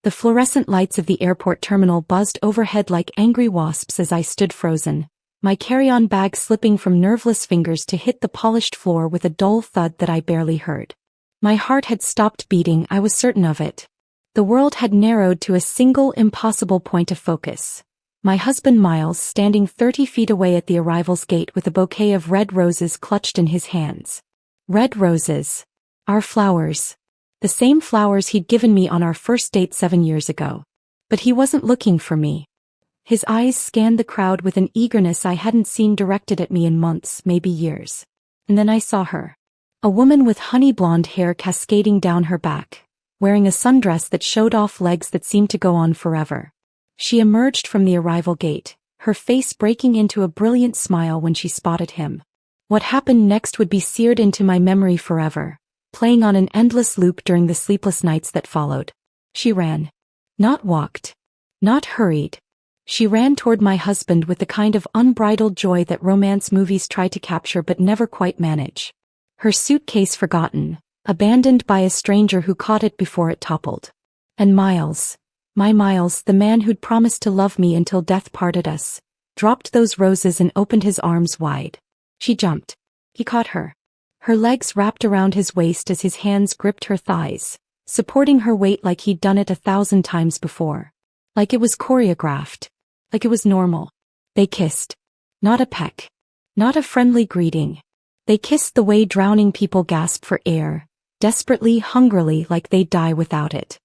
The fluorescent lights of the airport terminal buzzed overhead like angry wasps as I stood frozen, my carry-on bag slipping from nerveless fingers to hit the polished floor with a dull thud that I barely heard. My heart had stopped beating, I was certain of it. The world had narrowed to a single impossible point of focus. My husband Miles standing 30 feet away at the arrivals gate with a bouquet of red roses clutched in his hands. Red roses. Our flowers. The same flowers he'd given me on our first date 7 years ago. But he wasn't looking for me. His eyes scanned the crowd with an eagerness I hadn't seen directed at me in months, maybe years. And then I saw her. A woman with honey blonde hair cascading down her back, wearing a sundress that showed off legs that seemed to go on forever. She emerged from the arrival gate, her face breaking into a brilliant smile when she spotted him. What happened next would be seared into my memory forever, playing on an endless loop during the sleepless nights that followed. She ran. Not walked. Not hurried. She ran toward my husband with the kind of unbridled joy that romance movies try to capture but never quite manage. Her suitcase forgotten, abandoned by a stranger who caught it before it toppled. And Miles, my Miles, the man who'd promised to love me until death parted us, dropped those roses and opened his arms wide. She jumped. He caught her. Her legs wrapped around his waist as his hands gripped her thighs, supporting her weight like he'd done it 1,000 times before. Like it was choreographed. Like it was normal. They kissed. Not a peck. Not a friendly greeting. They kissed the way drowning people gasp for air, desperately, hungrily, like they'd die without it.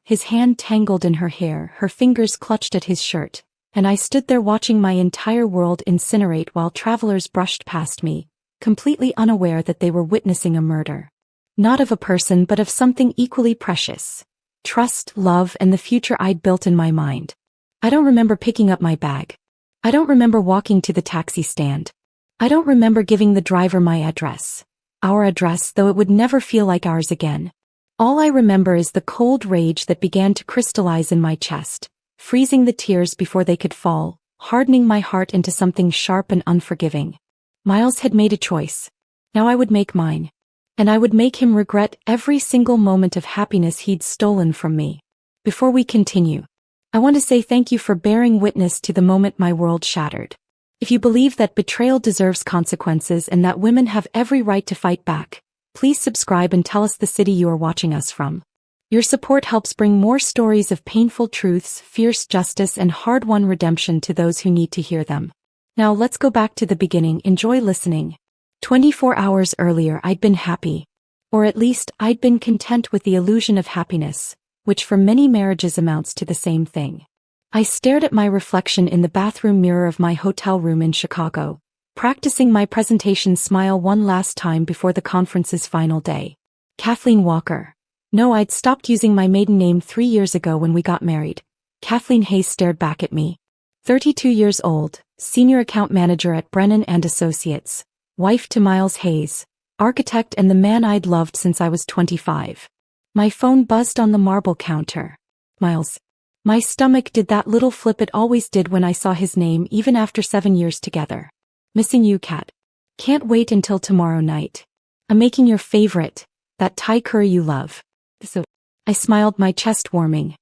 His hand tangled in her hair, her fingers clutched at his shirt, and I stood there watching my entire world incinerate while travelers brushed past me, completely unaware that they were witnessing a murder. Not of a person but of something equally precious. Trust, love, and the future I'd built in my mind. I don't remember picking up my bag. I don't remember walking to the taxi stand. I don't remember giving the driver my address. Our address, though it would never feel like ours again. All I remember is the cold rage that began to crystallize in my chest, freezing the tears before they could fall, hardening my heart into something sharp and unforgiving. Miles had made a choice. Now I would make mine. And I would make him regret every single moment of happiness he'd stolen from me. Before we continue, I want to say thank you for bearing witness to the moment my world shattered. If you believe that betrayal deserves consequences and that women have every right to fight back, please subscribe and tell us the city you are watching us from. Your support helps bring more stories of painful truths, fierce justice, and hard-won redemption to those who need to hear them. Now let's go back to the beginning. Enjoy listening. 24 hours earlier I'd been happy. Or at least I'd been content with the illusion of happiness, which for many marriages amounts to the same thing. I stared at my reflection in the bathroom mirror of my hotel room in Chicago, practicing my presentation smile one last time before the conference's final day. Kathleen Walker. No, I'd stopped using my maiden name 3 years ago when we got married. Kathleen Hayes stared back at me. 32 years old, senior account manager at Brennan & Associates, wife to Miles Hayes, architect and the man I'd loved since I was 25. My phone buzzed on the marble counter. Miles. My stomach did that little flip it always did when I saw his name even after 7 years together. Missing you, Kat. Can't wait until tomorrow night. I'm making your favorite, that Thai curry you love. So, I smiled, my chest warming.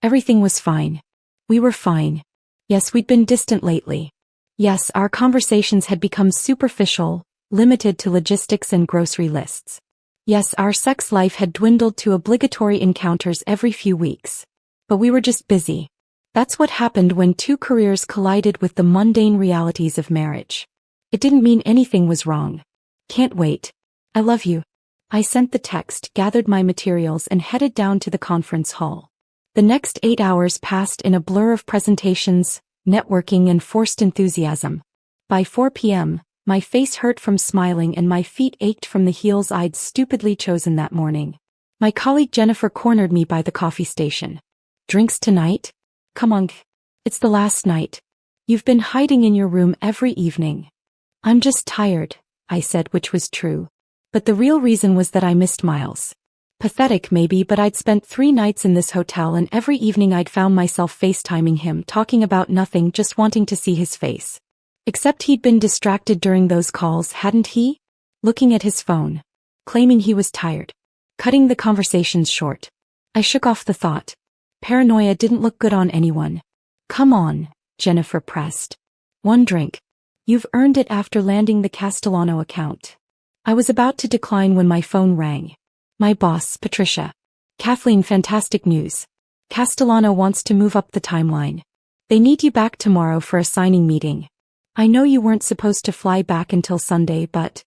Everything was fine. We were fine. Yes, we'd been distant lately. Yes, our conversations had become superficial, limited to logistics and grocery lists. Yes, our sex life had dwindled to obligatory encounters every few weeks. But we were just busy. That's what happened when two careers collided with the mundane realities of marriage. It didn't mean anything was wrong. Can't wait. I love you. I sent the text, gathered my materials, and headed down to the conference hall. The next 8 hours passed in a blur of presentations, networking, and forced enthusiasm. By 4 p.m., my face hurt from smiling and my feet ached from the heels I'd stupidly chosen that morning. My colleague Jennifer cornered me by the coffee station. Drinks tonight? Come on. It's the last night. You've been hiding in your room every evening. I'm just tired, I said, which was true. But the real reason was that I missed Miles. Pathetic maybe, but I'd spent 3 nights in this hotel and every evening I'd found myself FaceTiming him, talking about nothing, just wanting to see his face. Except he'd been distracted during those calls, hadn't he? Looking at his phone. Claiming he was tired. Cutting the conversations short. I shook off the thought. Paranoia didn't look good on anyone. Come on, Jennifer pressed. One drink. You've earned it after landing the Castellano account. I was about to decline when my phone rang. My boss, Patricia. Kathleen, fantastic news. Castellano wants to move up the timeline. They need you back tomorrow for a signing meeting. I know you weren't supposed to fly back until Sunday, but...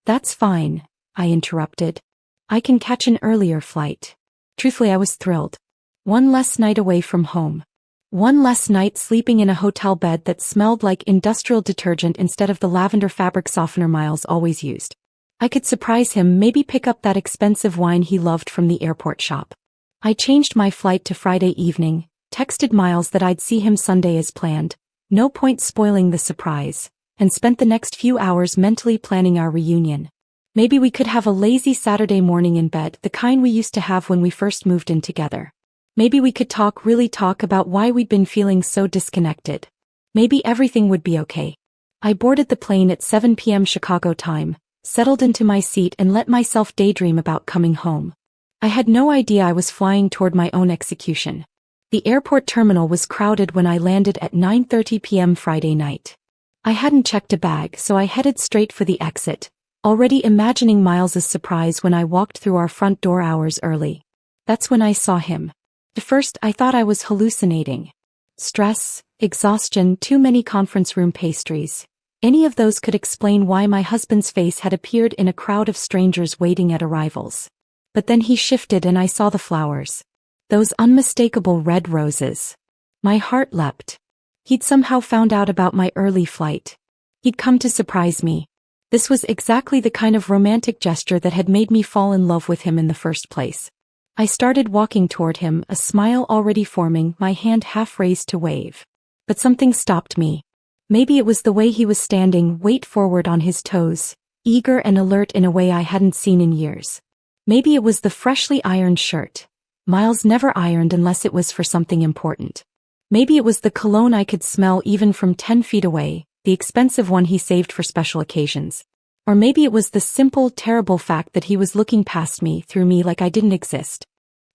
That's fine, I interrupted. I can catch an earlier flight. Truthfully, I was thrilled. One less night away from home. One less night sleeping in a hotel bed that smelled like industrial detergent instead of the lavender fabric softener Miles always used. I could surprise him, maybe pick up that expensive wine he loved from the airport shop. I changed my flight to Friday evening, texted Miles that I'd see him Sunday as planned, no point spoiling the surprise, and spent the next few hours mentally planning our reunion. Maybe we could have a lazy Saturday morning in bed, the kind we used to have when we first moved in together. Maybe we could really talk about why we'd been feeling so disconnected. Maybe everything would be okay. I boarded the plane at 7 p.m. Chicago time, settled into my seat and let myself daydream about coming home. I had no idea I was flying toward my own execution. The airport terminal was crowded when I landed at 9:30 p.m. Friday night. I hadn't checked a bag, so I headed straight for the exit, already imagining Miles's surprise when I walked through our front door hours early. That's when I saw him. At first, I thought I was hallucinating. Stress, exhaustion, too many conference room pastries. Any of those could explain why my husband's face had appeared in a crowd of strangers waiting at arrivals. But then he shifted and I saw the flowers. Those unmistakable red roses. My heart leapt. He'd somehow found out about my early flight. He'd come to surprise me. This was exactly the kind of romantic gesture that had made me fall in love with him in the first place. I started walking toward him, a smile already forming, my hand half raised to wave. But something stopped me. Maybe it was the way he was standing, weight forward on his toes, eager and alert in a way I hadn't seen in years. Maybe it was the freshly ironed shirt. Miles never ironed unless it was for something important. Maybe it was the cologne I could smell even from 10 feet away, the expensive one he saved for special occasions. Or maybe it was the simple, terrible fact that he was looking past me, through me, like I didn't exist.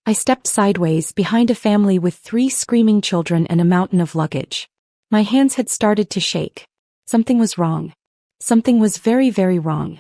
I stepped sideways behind a family with 3 screaming children and a mountain of luggage. My hands had started to shake. Something was wrong. Something was very, very wrong.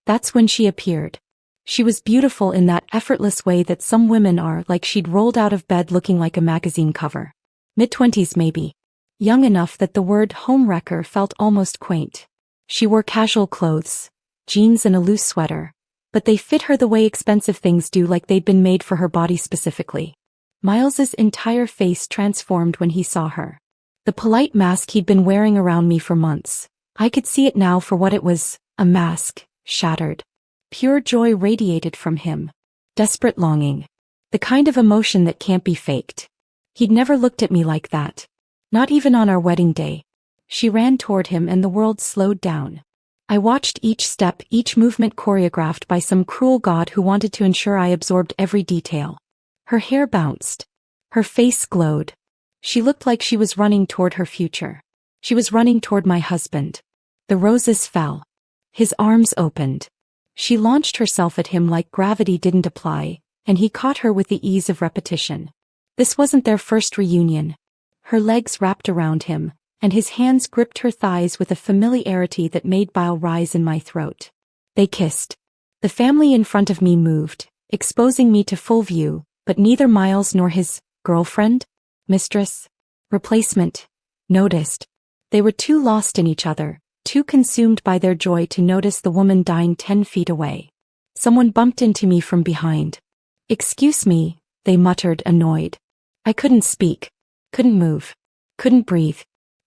That's when she appeared. She was beautiful in that effortless way that some women are, like she'd rolled out of bed looking like a magazine cover. Mid-20s maybe. Young enough that the word homewrecker felt almost quaint. She wore casual clothes, jeans and a loose sweater, but they fit her the way expensive things do, like they'd been made for her body specifically. Miles's entire face transformed when he saw her. The polite mask he'd been wearing around me for months. I could see it now for what it was, a mask, shattered. Pure joy radiated from him. Desperate longing. The kind of emotion that can't be faked. He'd never looked at me like that. Not even on our wedding day. She ran toward him and the world slowed down. I watched each step, each movement choreographed by some cruel god who wanted to ensure I absorbed every detail. Her hair bounced. Her face glowed. She looked like she was running toward her future. She was running toward my husband. The roses fell. His arms opened. She launched herself at him like gravity didn't apply, and he caught her with the ease of repetition. This wasn't their first reunion. Her legs wrapped around him, and his hands gripped her thighs with a familiarity that made bile rise in my throat. They kissed. The family in front of me moved, exposing me to full view, but neither Miles nor his girlfriend, mistress, replacement, noticed. They were too lost in each other, too consumed by their joy to notice the woman dying 10 feet away. Someone bumped into me from behind. "Excuse me," they muttered, annoyed. I couldn't speak, couldn't move, couldn't breathe.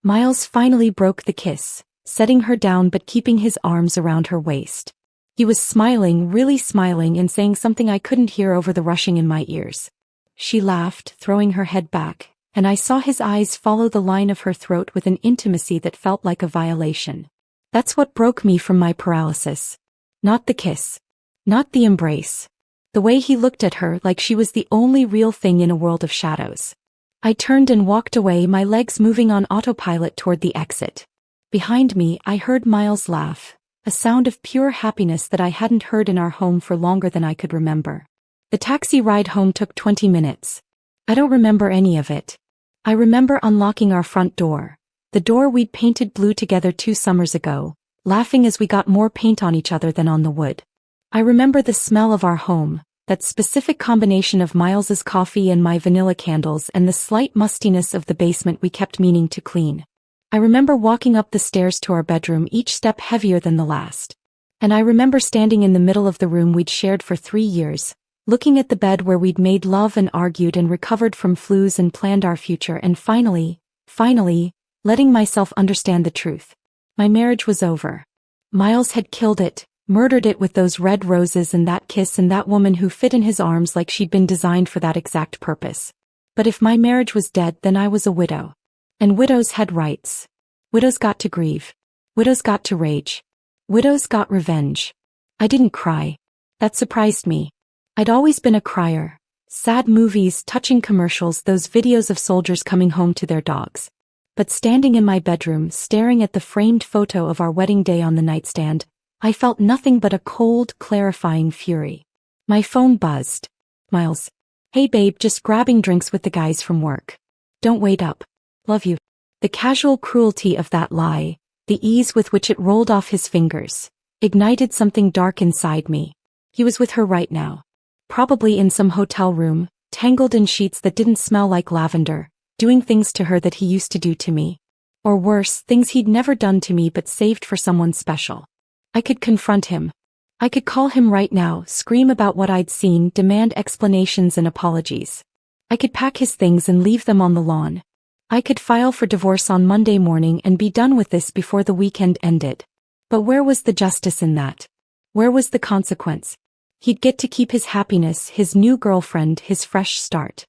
Miles finally broke the kiss, setting her down but keeping his arms around her waist. He was smiling, really smiling, and saying something I couldn't hear over the rushing in my ears. She laughed, throwing her head back, and I saw his eyes follow the line of her throat with an intimacy that felt like a violation. That's what broke me from my paralysis. Not the kiss. Not the embrace. The way he looked at her like she was the only real thing in a world of shadows. I turned and walked away, my legs moving on autopilot toward the exit. Behind me, I heard Miles laugh, a sound of pure happiness that I hadn't heard in our home for longer than I could remember. The taxi ride home took 20 minutes. I don't remember any of it. I remember unlocking our front door, the door we'd painted blue together 2 summers ago, laughing as we got more paint on each other than on the wood. I remember the smell of our home, that specific combination of Miles's coffee and my vanilla candles, and the slight mustiness of the basement we kept meaning to clean. I remember walking up the stairs to our bedroom, each step heavier than the last. And I remember standing in the middle of the room we'd shared for 3 years, looking at the bed where we'd made love and argued and recovered from flus and planned our future, and finally, letting myself understand the truth. My marriage was over. Miles had killed it, murdered it with those red roses and that kiss and that woman who fit in his arms like she'd been designed for that exact purpose. But if my marriage was dead, then I was a widow. And widows had rights. Widows got to grieve. Widows got to rage. Widows got revenge. I didn't cry. That surprised me. I'd always been a crier. Sad movies, touching commercials, those videos of soldiers coming home to their dogs. But standing in my bedroom, staring at the framed photo of our wedding day on the nightstand, I felt nothing but a cold, clarifying fury. My phone buzzed. Miles. Hey babe, just grabbing drinks with the guys from work. Don't wait up. Love you. The casual cruelty of that lie, the ease with which it rolled off his fingers, ignited something dark inside me. He was with her right now. Probably in some hotel room, tangled in sheets that didn't smell like lavender, doing things to her that he used to do to me. Or worse, things he'd never done to me but saved for someone special. I could confront him. I could call him right now, scream about what I'd seen, demand explanations and apologies. I could pack his things and leave them on the lawn. I could file for divorce on Monday morning and be done with this before the weekend ended. But where was the justice in that? Where was the consequence? He'd get to keep his happiness, his new girlfriend, his fresh start.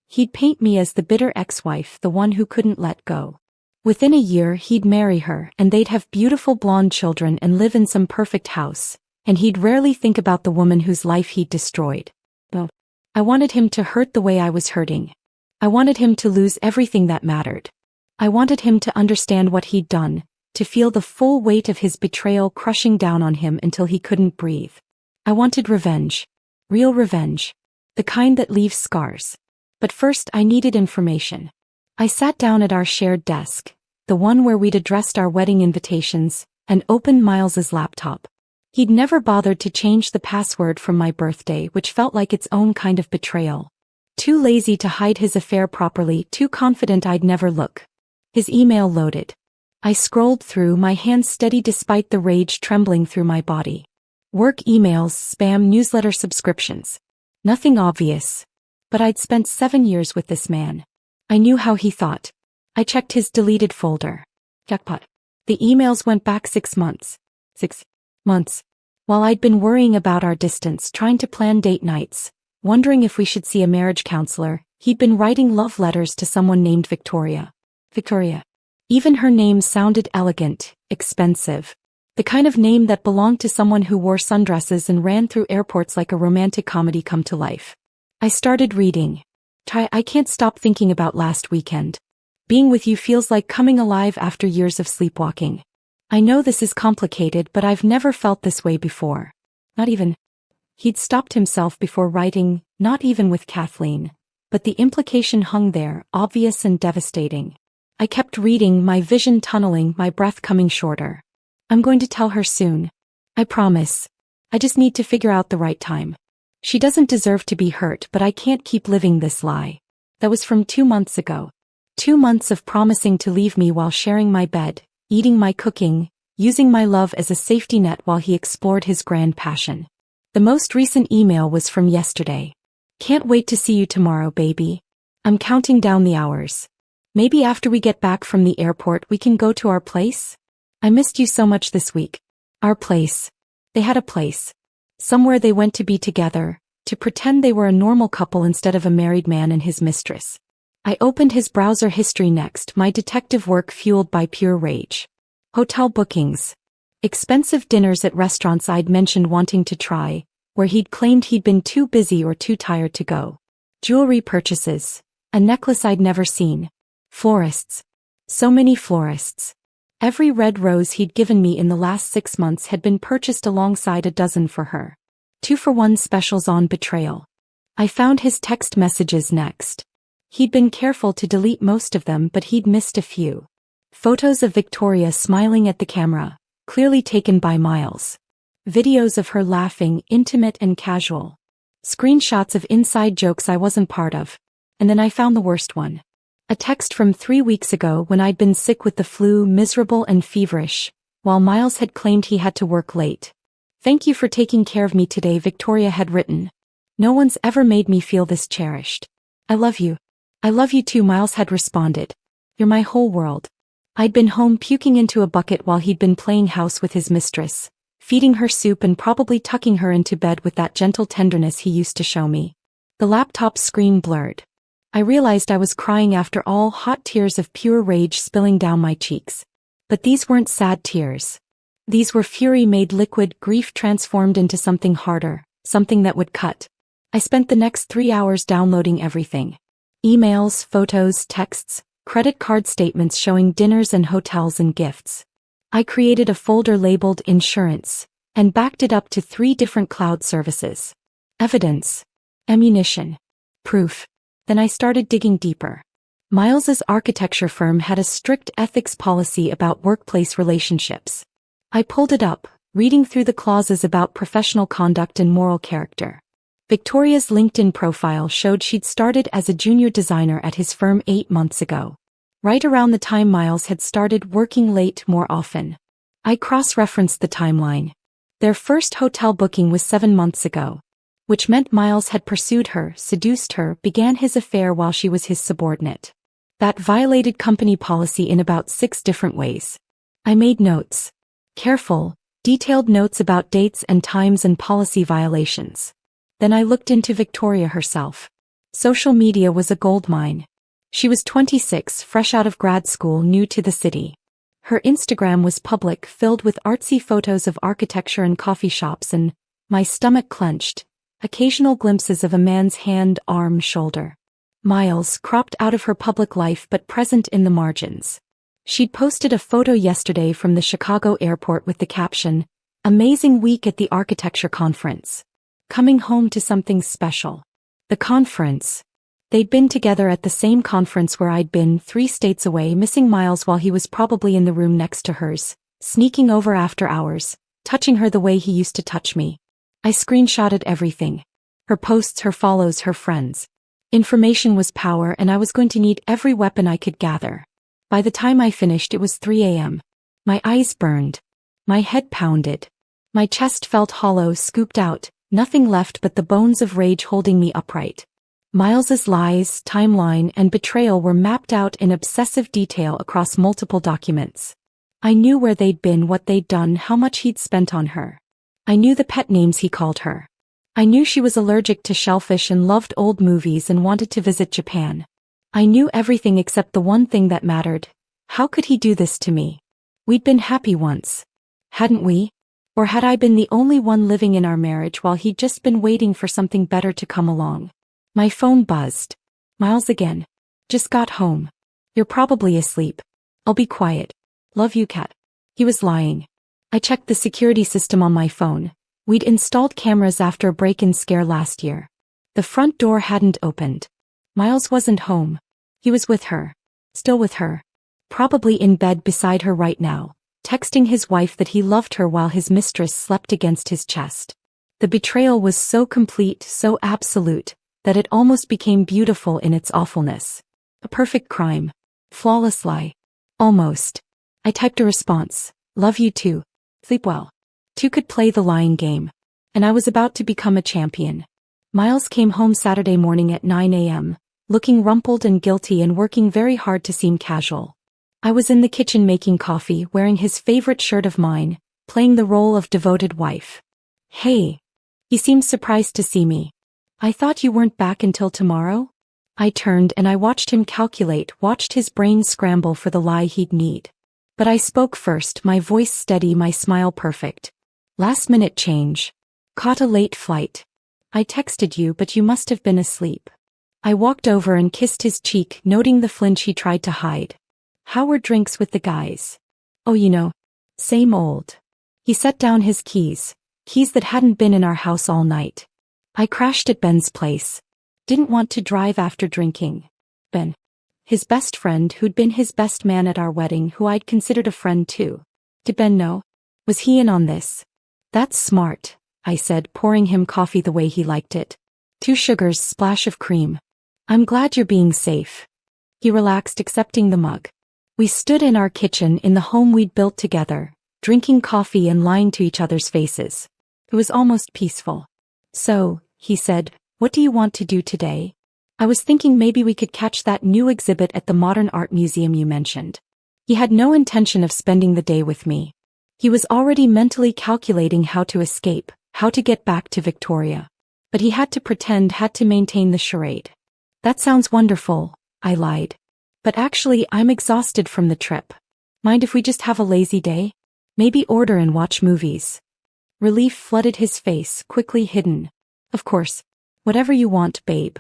He'd paint me as the bitter ex-wife, the one who couldn't let go. Within a year he'd marry her, and they'd have beautiful blonde children and live in some perfect house, and he'd rarely think about the woman whose life he'd destroyed. No. I wanted him to hurt the way I was hurting. I wanted him to lose everything that mattered. I wanted him to understand what he'd done, to feel the full weight of his betrayal crushing down on him until he couldn't breathe. I wanted revenge. Real revenge. The kind that leaves scars. But first I needed information. I sat down at our shared desk, the one where we'd addressed our wedding invitations, and opened Miles's laptop. He'd never bothered to change the password from my birthday, which felt like its own kind of betrayal. Too lazy to hide his affair properly, too confident I'd never look. His email loaded. I scrolled through, my hands steady despite the rage trembling through my body. Work emails, spam newsletter subscriptions. Nothing obvious. But I'd spent 7 years with this man. I knew how he thought. I checked his deleted folder. Jackpot. The emails went back 6 months. 6 months. While I'd been worrying about our distance, trying to plan date nights, wondering if we should see a marriage counselor, he'd been writing love letters to someone named Victoria. Victoria. Even her name sounded elegant, expensive. The kind of name that belonged to someone who wore sundresses and ran through airports like a romantic comedy come to life. I started reading. I can't stop thinking about last weekend. Being with you feels like coming alive after years of sleepwalking. I know this is complicated, but I've never felt this way before. Not even. He'd stopped himself before writing, not even with Kathleen. But the implication hung there, obvious and devastating. I kept reading, my vision tunneling, my breath coming shorter. I'm going to tell her soon. I promise. I just need to figure out the right time. She doesn't deserve to be hurt, but I can't keep living this lie. That was from 2 months ago. 2 months of promising to leave me while sharing my bed, eating my cooking, using my love as a safety net while he explored his grand passion. The most recent email was from yesterday. Can't wait to see you tomorrow, baby. I'm counting down the hours. Maybe after we get back from the airport we can go to our place? I missed you so much this week. Our place. They had a place. Somewhere they went to be together, to pretend they were a normal couple instead of a married man and his mistress. I opened his browser history next, my detective work fueled by pure rage. Hotel bookings. Expensive dinners at restaurants I'd mentioned wanting to try, where he'd claimed he'd been too busy or too tired to go. Jewelry purchases. A necklace I'd never seen. Florists. So many florists. Every red rose he'd given me in the last 6 months had been purchased alongside a dozen for her. 2-for-1 specials on betrayal. I found his text messages next. He'd been careful to delete most of them, but he'd missed a few. Photos of Victoria smiling at the camera, clearly taken by Miles. Videos of her laughing, intimate and casual. Screenshots of inside jokes I wasn't part of. And then I found the worst one. A text from 3 weeks ago when I'd been sick with the flu, miserable and feverish, while Miles had claimed he had to work late. "Thank you for taking care of me today," Victoria had written. "No one's ever made me feel this cherished. I love you." "I love you too," Miles had responded. "You're my whole world." I'd been home puking into a bucket while he'd been playing house with his mistress, feeding her soup and probably tucking her into bed with that gentle tenderness he used to show me. The laptop screen blurred. I realized I was crying after all, hot tears of pure rage spilling down my cheeks. But these weren't sad tears. These were fury made liquid, grief transformed into something harder, something that would cut. I spent the next 3 hours downloading everything. Emails, photos, texts, credit card statements showing dinners and hotels and gifts. I created a folder labeled insurance, and backed it up to 3 different cloud services. Evidence. Ammunition. Proof. Then I started digging deeper. Miles's architecture firm had a strict ethics policy about workplace relationships. I pulled it up, reading through the clauses about professional conduct and moral character. Victoria's LinkedIn profile showed she'd started as a junior designer at his firm 8 months ago. Right around the time Miles had started working late more often. I cross-referenced the timeline. Their first hotel booking was 7 months ago. Which meant Miles had pursued her, seduced her, began his affair while she was his subordinate. That violated company policy in about 6 different ways. I made notes. Careful, detailed notes about dates and times and policy violations. Then I looked into Victoria herself. Social media was a goldmine. She was 26, fresh out of grad school, new to the city. Her Instagram was public, filled with artsy photos of architecture and coffee shops, and my stomach clenched. Occasional glimpses of a man's hand, arm, shoulder. Miles, cropped out of her public life but present in the margins. She'd posted a photo yesterday from the Chicago airport with the caption, "Amazing week at the architecture conference. Coming home to something special." The conference. They'd been together at the same conference where I'd been, 3 states away, missing Miles while he was probably in the room next to hers, sneaking over after hours, touching her the way he used to touch me. I screenshotted everything. Her posts, her follows, her friends. Information was power, and I was going to need every weapon I could gather. By the time I finished, it was 3 a.m. My eyes burned. My head pounded. My chest felt hollow, scooped out, nothing left but the bones of rage holding me upright. Miles's lies, timeline, and betrayal were mapped out in obsessive detail across multiple documents. I knew where they'd been, what they'd done, how much he'd spent on her. I knew the pet names he called her. I knew she was allergic to shellfish and loved old movies and wanted to visit Japan. I knew everything except the one thing that mattered. How could he do this to me? We'd been happy once. Hadn't we? Or had I been the only one living in our marriage while he'd just been waiting for something better to come along? My phone buzzed. Miles again. "Just got home. You're probably asleep. I'll be quiet. Love you, cat." He was lying. I checked the security system on my phone. We'd installed cameras after a break-in scare last year. The front door hadn't opened. Miles wasn't home. He was with her. Still with her. Probably in bed beside her right now, texting his wife that he loved her while his mistress slept against his chest. The betrayal was so complete, so absolute, that it almost became beautiful in its awfulness. A perfect crime. Flawless lie. Almost. I typed a response. "Love you too. Sleep well." 2 could play the lying game. And I was about to become a champion. Miles came home Saturday morning at 9 a.m., looking rumpled and guilty and working very hard to seem casual. I was in the kitchen making coffee, wearing his favorite shirt of mine, playing the role of devoted wife. "Hey." He seemed surprised to see me. "I thought you weren't back until tomorrow?" I turned and I watched him calculate, watched his brain scramble for the lie he'd need. But I spoke first, my voice steady, my smile perfect. "Last-minute change. Caught a late flight. I texted you, but you must have been asleep." I walked over and kissed his cheek, noting the flinch he tried to hide. "How were drinks with the guys?" "Oh, same old." He set down his keys that hadn't been in our house all night. "I crashed at Ben's place. Didn't want to drive after drinking." Ben. His best friend who'd been his best man at our wedding, who I'd considered a friend too. Did Ben know? Was he in on this? That's smart, I said, pouring him coffee the way he liked it. 2 sugars, splash of cream. I'm glad you're being safe. He relaxed, accepting the mug. We stood in our kitchen in the home we'd built together, drinking coffee and lying to each other's faces. It was almost peaceful. So, he said, what do you want to do today? I was thinking maybe we could catch that new exhibit at the Modern Art Museum you mentioned. He had no intention of spending the day with me. He was already mentally calculating how to escape, how to get back to Victoria. But he had to maintain the charade. That sounds wonderful, I lied. But actually I'm exhausted from the trip. Mind if we just have a lazy day? Maybe order and watch movies. Relief flooded his face, quickly hidden. Of course. Whatever you want, babe.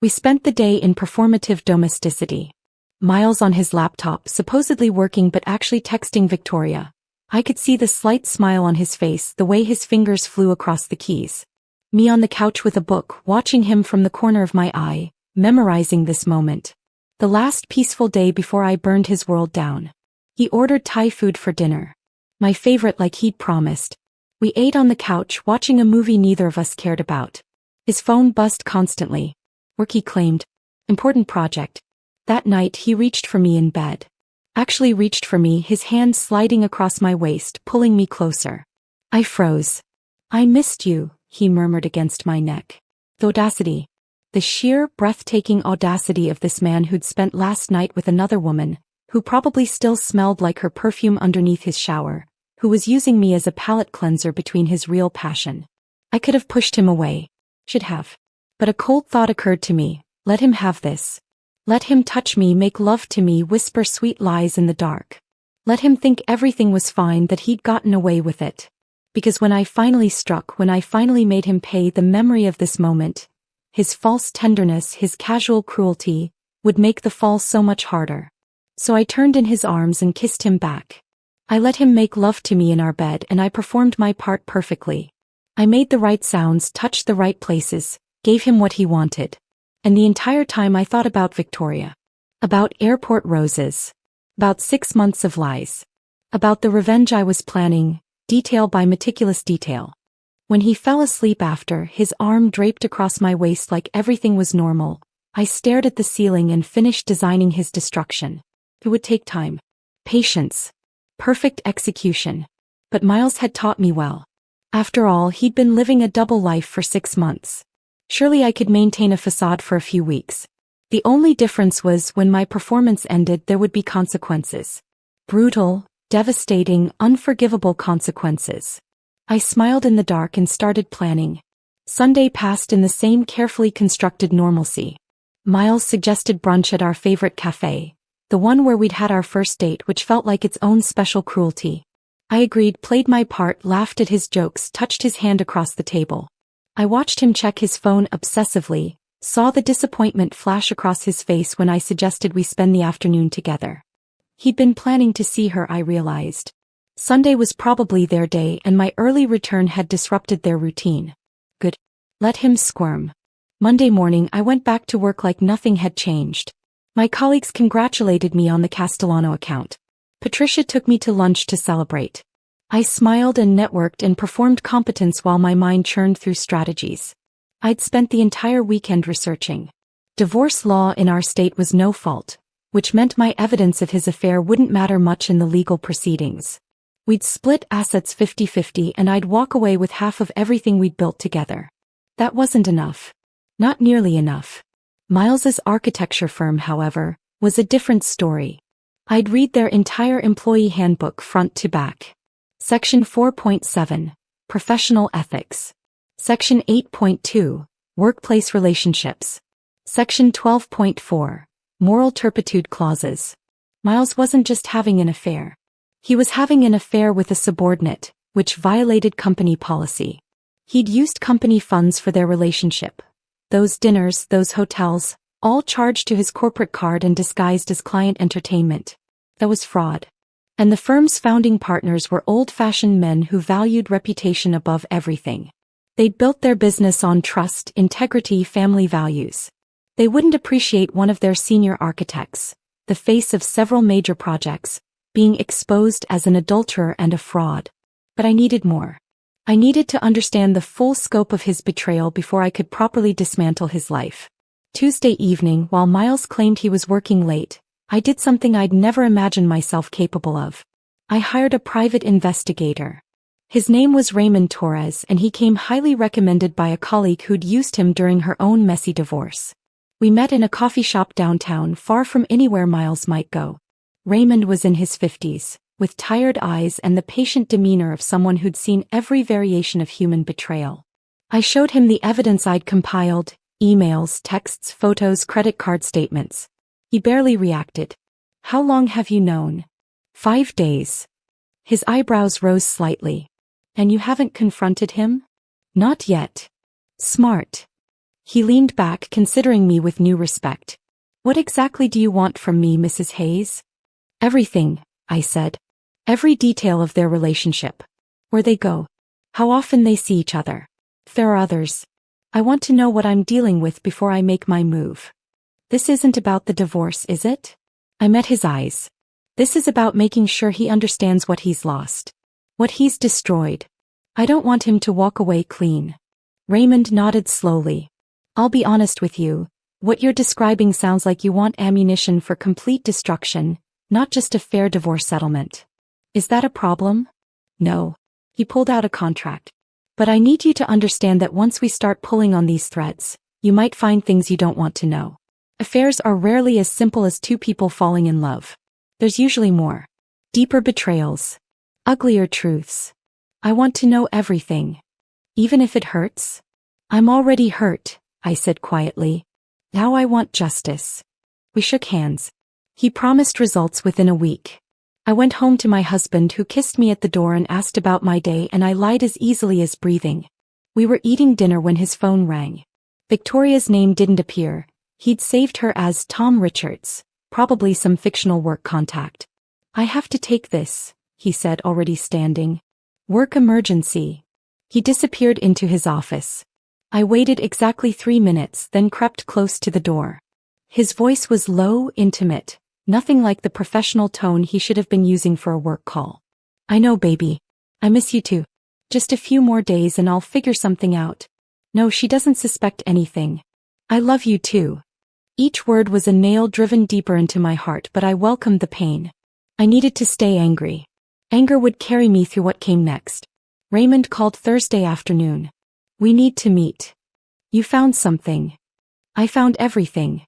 We spent the day in performative domesticity. Miles on his laptop, supposedly working but actually texting Victoria. I could see the slight smile on his face, the way his fingers flew across the keys. Me on the couch with a book, watching him from the corner of my eye, memorizing this moment. The last peaceful day before I burned his world down. He ordered Thai food for dinner. My favorite, like he'd promised. We ate on the couch, watching a movie neither of us cared about. His phone buzzed constantly. Work, he claimed. Important project. That night he reached for me in bed. Actually reached for me, his hand sliding across my waist, pulling me closer. I froze. I missed you, he murmured against my neck. The audacity. The sheer, breathtaking audacity of this man who'd spent last night with another woman, who probably still smelled like her perfume underneath his shower, who was using me as a palate cleanser between his real passion. I could have pushed him away. Should have. But a cold thought occurred to me. Let him have this. Let him touch me, make love to me, whisper sweet lies in the dark. Let him think everything was fine, that he'd gotten away with it. Because when I finally struck, when I finally made him pay, the memory of this moment, his false tenderness, his casual cruelty, would make the fall so much harder. So I turned in his arms and kissed him back. I let him make love to me in our bed, and I performed my part perfectly. I made the right sounds, touched the right places, gave him what he wanted. And the entire time I thought about Victoria. About airport roses. About 6 months of lies. About the revenge I was planning, detail by meticulous detail. When he fell asleep after, his arm draped across my waist like everything was normal, I stared at the ceiling and finished designing his destruction. It would take time. Patience. Perfect execution. But Miles had taught me well. After all, he'd been living a double life for 6 months. Surely I could maintain a facade for a few weeks. The only difference was when my performance ended, there would be consequences. Brutal, devastating, unforgivable consequences. I smiled in the dark and started planning. Sunday passed in the same carefully constructed normalcy. Miles suggested brunch at our favorite cafe, the one where we'd had our first date, which felt like its own special cruelty. I agreed, played my part, laughed at his jokes, touched his hand across the table. I watched him check his phone obsessively, saw the disappointment flash across his face when I suggested we spend the afternoon together. He'd been planning to see her, I realized. Sunday was probably their day, and my early return had disrupted their routine. Good. Let him squirm. Monday morning I went back to work like nothing had changed. My colleagues congratulated me on the Castellano account. Patricia took me to lunch to celebrate. I smiled and networked and performed competence while my mind churned through strategies. I'd spent the entire weekend researching. Divorce law in our state was no fault, which meant my evidence of his affair wouldn't matter much in the legal proceedings. We'd split assets 50-50 and I'd walk away with half of everything we'd built together. That wasn't enough. Not nearly enough. Miles's architecture firm, however, was a different story. I'd read their entire employee handbook front to back. Section 4.7, Professional Ethics. Section 8.2, Workplace Relationships. Section 12.4, Moral Turpitude Clauses. Miles wasn't just having an affair. He was having an affair with a subordinate, which violated company policy. He'd used company funds for their relationship. Those dinners, those hotels, all charged to his corporate card and disguised as client entertainment. That was fraud. And the firm's founding partners were old-fashioned men who valued reputation above everything. They'd built their business on trust, integrity, family values. They wouldn't appreciate one of their senior architects, the face of several major projects, being exposed as an adulterer and a fraud. But I needed more. I needed to understand the full scope of his betrayal before I could properly dismantle his life. Tuesday evening, while Miles claimed he was working late, I did something I'd never imagined myself capable of. I hired a private investigator. His name was Raymond Torres, and he came highly recommended by a colleague who'd used him during her own messy divorce. We met in a coffee shop downtown, far from anywhere Miles might go. Raymond was in his 50s, with tired eyes and the patient demeanor of someone who'd seen every variation of human betrayal. I showed him the evidence I'd compiled: emails, texts, photos, credit card statements. He barely reacted. "How long have you known?" "5 days. His eyebrows rose slightly. "And you haven't confronted him?" "Not yet." "Smart." He leaned back, considering me with new respect. "What exactly do you want from me, Mrs. Hayes?" "Everything," I said. "Every detail of their relationship. Where they go. How often they see each other. If there are others. I want to know what I'm dealing with before I make my move." "This isn't about the divorce, is it?" I met his eyes. "This is about making sure he understands what he's lost. What he's destroyed. I don't want him to walk away clean." Raymond nodded slowly. "I'll be honest with you, what you're describing sounds like you want ammunition for complete destruction, not just a fair divorce settlement. Is that a problem?" "No." He pulled out a contract. "But I need you to understand that once we start pulling on these threads, you might find things you don't want to know. Affairs are rarely as simple as two people falling in love. There's usually more. Deeper betrayals. Uglier truths. I want to know everything. Even if it hurts." "I'm already hurt," I said quietly. "Now I want justice." We shook hands. He promised results within a week. I went home to my husband, who kissed me at the door and asked about my day, and I lied as easily as breathing. We were eating dinner when his phone rang. Victoria's name didn't appear. He'd saved her as Tom Richards, probably some fictional work contact. "I have to take this," he said, already standing. "Work emergency." He disappeared into his office. I waited exactly 3 minutes, then crept close to the door. His voice was low, intimate, nothing like the professional tone he should have been using for a work call. "I know, baby. I miss you too. Just a few more days and I'll figure something out. No, she doesn't suspect anything. I love you too." Each word was a nail driven deeper into my heart, but I welcomed the pain. I needed to stay angry. Anger would carry me through what came next. Raymond called Thursday afternoon. "We need to meet. You found something." "I found everything."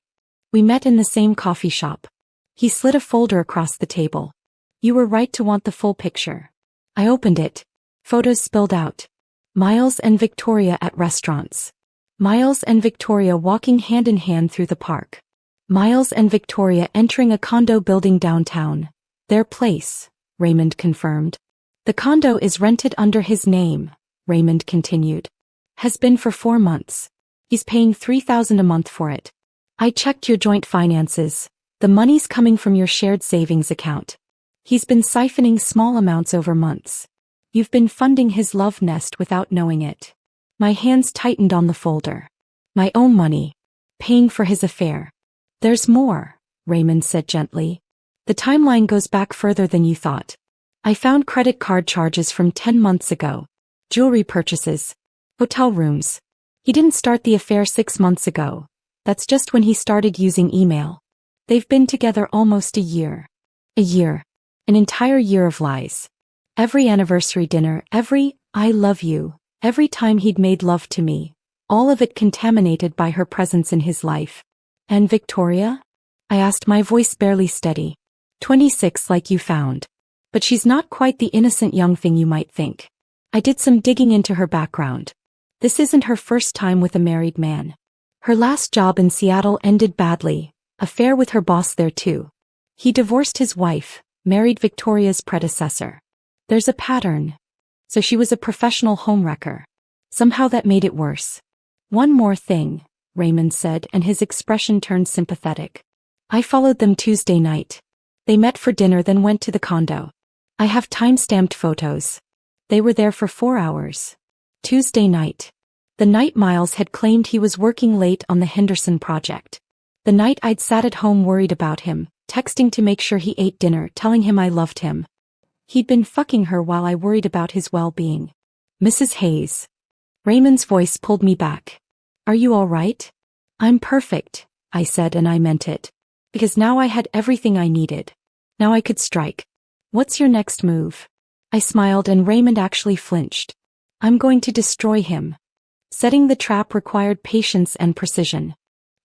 We met in the same coffee shop. He slid a folder across the table. "You were right to want the full picture." I opened it. Photos spilled out. Miles and Victoria at restaurants. Miles and Victoria walking hand in hand through the park. Miles and Victoria entering a condo building downtown. Their place, Raymond confirmed. "The condo is rented under his name," Raymond continued. "Has been for 4 months. He's paying $3,000 a month for it. I checked your joint finances. The money's coming from your shared savings account. He's been siphoning small amounts over months. You've been funding his love nest without knowing it." My hands tightened on the folder. My own money. Paying for his affair. "There's more," Raymond said gently. "The timeline goes back further than you thought. I found credit card charges from 10 months ago. Jewelry purchases. Hotel rooms. He didn't start the affair 6 months ago. That's just when he started using email. They've been together almost a year. A year. An entire year of lies. Every anniversary dinner, every "I love you," every time he'd made love to me, all of it contaminated by her presence in his life. "And Victoria?" I asked, my voice barely steady. 26, like you found. But she's not quite the innocent young thing you might think. I did some digging into her background. This isn't her first time with a married man. Her last job in Seattle ended badly, affair with her boss there too. He divorced his wife, married Victoria's predecessor. There's a pattern. So she was a professional homewrecker. Somehow that made it worse. "One more thing," Raymond said, and his expression turned sympathetic. "I followed them Tuesday night. They met for dinner, then went to the condo. I have time-stamped photos. They were there for 4 hours. Tuesday night. The night Miles had claimed he was working late on the Henderson project. The night I'd sat at home worried about him, texting to make sure he ate dinner, telling him I loved him. He'd been fucking her while I worried about his well-being. Mrs. Hayes. Raymond's voice pulled me back. Are you all right? I'm perfect, I said, and I meant it. Because now I had everything I needed. Now I could strike. What's your next move? I smiled and Raymond actually flinched. I'm going to destroy him. Setting the trap required patience and precision.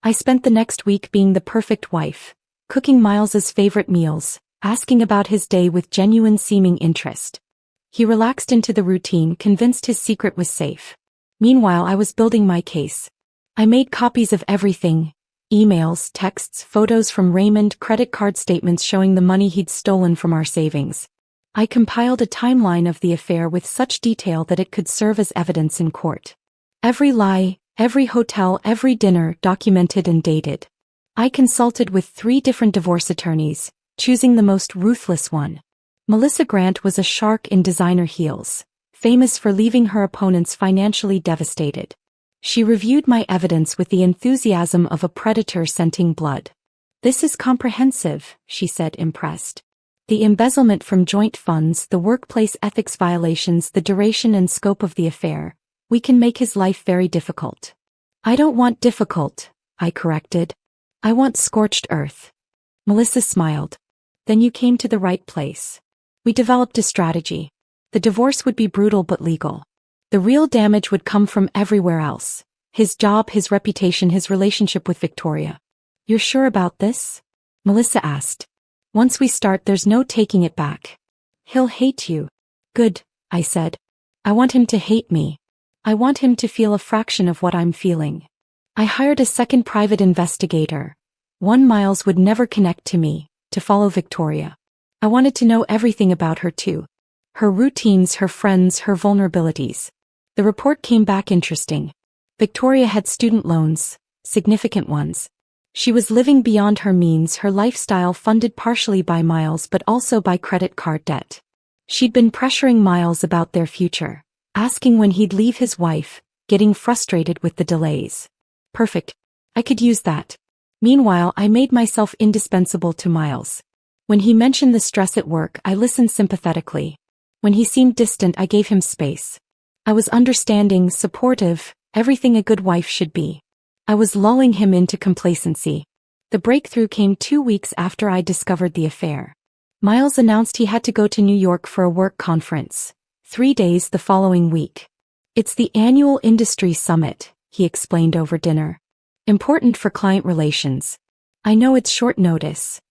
I spent the next week being the perfect wife, cooking Miles's favorite meals, asking about his day with genuine seeming interest. He relaxed into the routine, convinced his secret was safe. Meanwhile, I was building my case. I made copies of everything: emails, texts, photos from Raymond, credit card statements showing the money he'd stolen from our savings. I compiled a timeline of the affair with such detail that it could serve as evidence in court. Every lie, every hotel, every dinner documented and dated. I consulted with 3 different divorce attorneys, choosing the most ruthless one. Melissa Grant was a shark in designer heels, famous for leaving her opponents financially devastated. She reviewed my evidence with the enthusiasm of a predator scenting blood. This is comprehensive, she said, impressed. The embezzlement from joint funds, the workplace ethics violations, the duration and scope of the affair. We can make his life very difficult. I don't want difficult, I corrected. I want scorched earth. Melissa smiled. Then you came to the right place. We developed a strategy. The divorce would be brutal but legal. The real damage would come from everywhere else. His job, his reputation, his relationship with Victoria. You're sure about this? Melissa asked. Once we start, there's no taking it back. He'll hate you. Good, I said. I want him to hate me. I want him to feel a fraction of what I'm feeling. I hired a second private investigator. One Miles would never connect to me, to follow Victoria. I wanted to know everything about her too. Her routines, her friends, her vulnerabilities. The report came back interesting. Victoria had student loans, significant ones. She was living beyond her means, her lifestyle funded partially by Miles but also by credit card debt. She'd been pressuring Miles about their future, asking when he'd leave his wife, getting frustrated with the delays. Perfect. I could use that. Meanwhile, I made myself indispensable to Miles. When he mentioned the stress at work, I listened sympathetically. When he seemed distant, I gave him space. I was understanding, supportive, everything a good wife should be. I was lulling him into complacency. The breakthrough came 2 weeks after I discovered the affair. Miles announced he had to go to New York for a work conference. 3 days the following week. It's the annual industry summit, he explained over dinner. Important for client relations. I know it's short notice.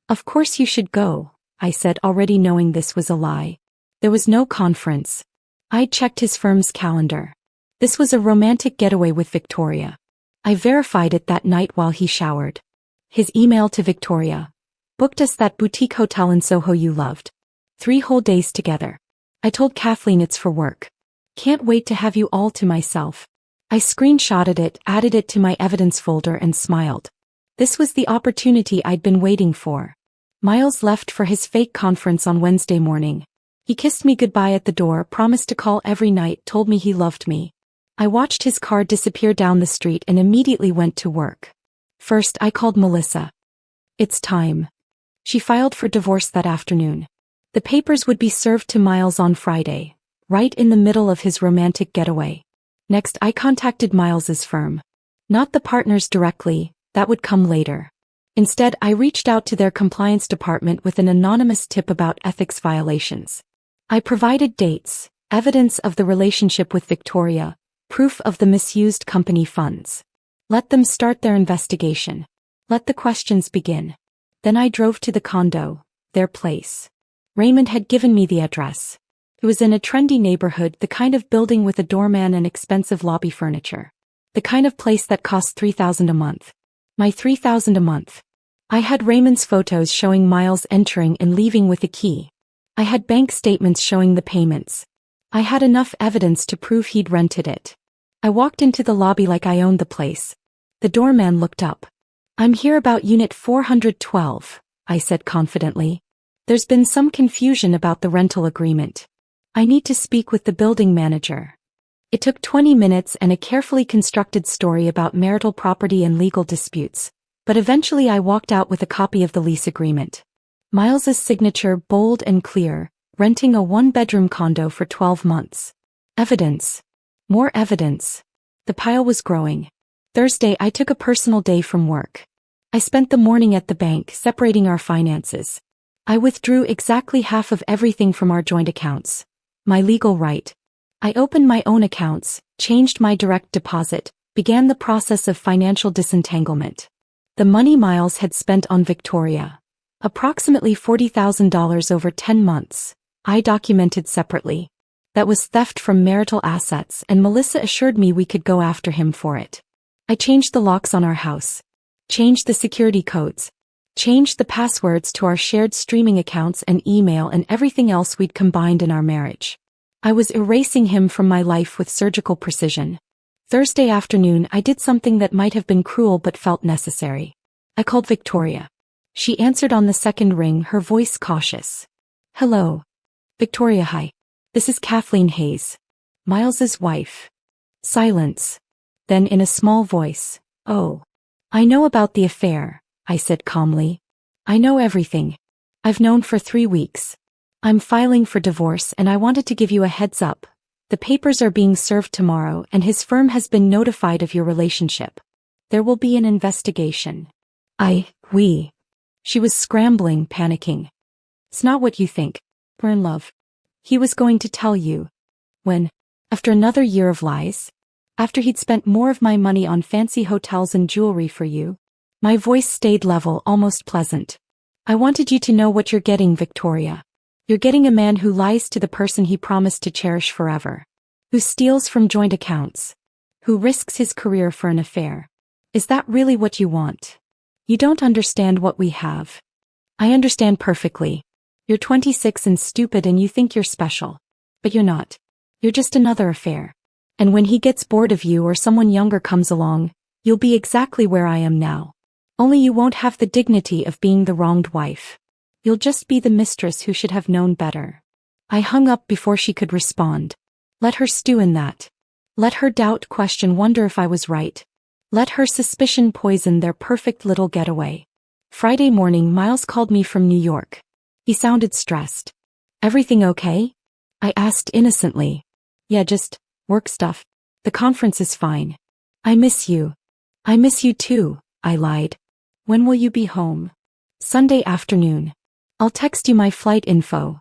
Of course you should go, I said, already knowing this was a lie. There was no conference. I'd checked his firm's calendar. This was a romantic getaway with Victoria. I verified it that night while he showered. His email to Victoria. Booked us that boutique hotel in Soho you loved. 3 whole days together. I told Kathleen it's for work. Can't wait to have you all to myself. I screenshotted it, added it to my evidence folder and smiled. This was the opportunity I'd been waiting for. Miles left for his fake conference on Wednesday morning. He kissed me goodbye at the door, promised to call every night, told me he loved me. I watched his car disappear down the street and immediately went to work. First, I called Melissa. It's time. She filed for divorce that afternoon. The papers would be served to Miles on Friday, right in the middle of his romantic getaway. Next, I contacted Miles's firm. Not the partners directly, that would come later. Instead, I reached out to their compliance department with an anonymous tip about ethics violations. I provided dates, evidence of the relationship with Victoria, proof of the misused company funds. Let them start their investigation. Let the questions begin. Then I drove to the condo, their place. Raymond had given me the address. It was in a trendy neighborhood, the kind of building with a doorman and expensive lobby furniture. The kind of place that cost $3,000 a month. My $3,000 a month. I had Raymond's photos showing Miles entering and leaving with a key. I had bank statements showing the payments. I had enough evidence to prove he'd rented it. I walked into the lobby like I owned the place. The doorman looked up. I'm here about Unit 412, I said confidently. There's been some confusion about the rental agreement. I need to speak with the building manager. It took 20 minutes and a carefully constructed story about marital property and legal disputes, but eventually I walked out with a copy of the lease agreement. Miles's signature bold and clear, renting a one-bedroom condo for 12 months. Evidence. More evidence. The pile was growing. Thursday, I took a personal day from work. I spent the morning at the bank separating our finances. I withdrew exactly half of everything from our joint accounts. My legal right. I opened my own accounts, changed my direct deposit, began the process of financial disentanglement. The money Miles had spent on Victoria. Approximately $40,000 over 10 months. I documented separately. That was theft from marital assets, and Melissa assured me we could go after him for it. I changed the locks on our house. Changed the security codes. Changed the passwords to our shared streaming accounts and email and everything else we'd combined in our marriage. I was erasing him from my life with surgical precision. Thursday afternoon, I did something that might have been cruel but felt necessary. I called Victoria. She answered on the second ring, her voice cautious. Hello. Victoria, hi. This is Kathleen Hayes. Miles's wife. Silence. Then in a small voice, oh. I know about the affair, I said calmly. I know everything. I've known for 3 weeks. I'm filing for divorce and I wanted to give you a heads up. The papers are being served tomorrow and his firm has been notified of your relationship. There will be an investigation. We. She was scrambling, panicking. It's not what you think. We're in love. He was going to tell you. When? After another year of lies? After he'd spent more of my money on fancy hotels and jewelry for you? My voice stayed level, almost pleasant. I wanted you to know what you're getting, Victoria. You're getting a man who lies to the person he promised to cherish forever. Who steals from joint accounts. Who risks his career for an affair. Is that really what you want? You don't understand what we have. I understand perfectly. You're 26 and stupid and you think you're special. But you're not. You're just another affair. And when he gets bored of you or someone younger comes along, you'll be exactly where I am now. Only you won't have the dignity of being the wronged wife. You'll just be the mistress who should have known better. I hung up before she could respond. Let her stew in that. Let her doubt, question, wonder if I was right. Let her suspicion poison their perfect little getaway. Friday morning, Miles called me from New York. He sounded stressed. Everything okay? I asked innocently. Yeah, just work stuff. The conference is fine. I miss you. I miss you too, I lied. When will you be home? Sunday afternoon. I'll text you my flight info.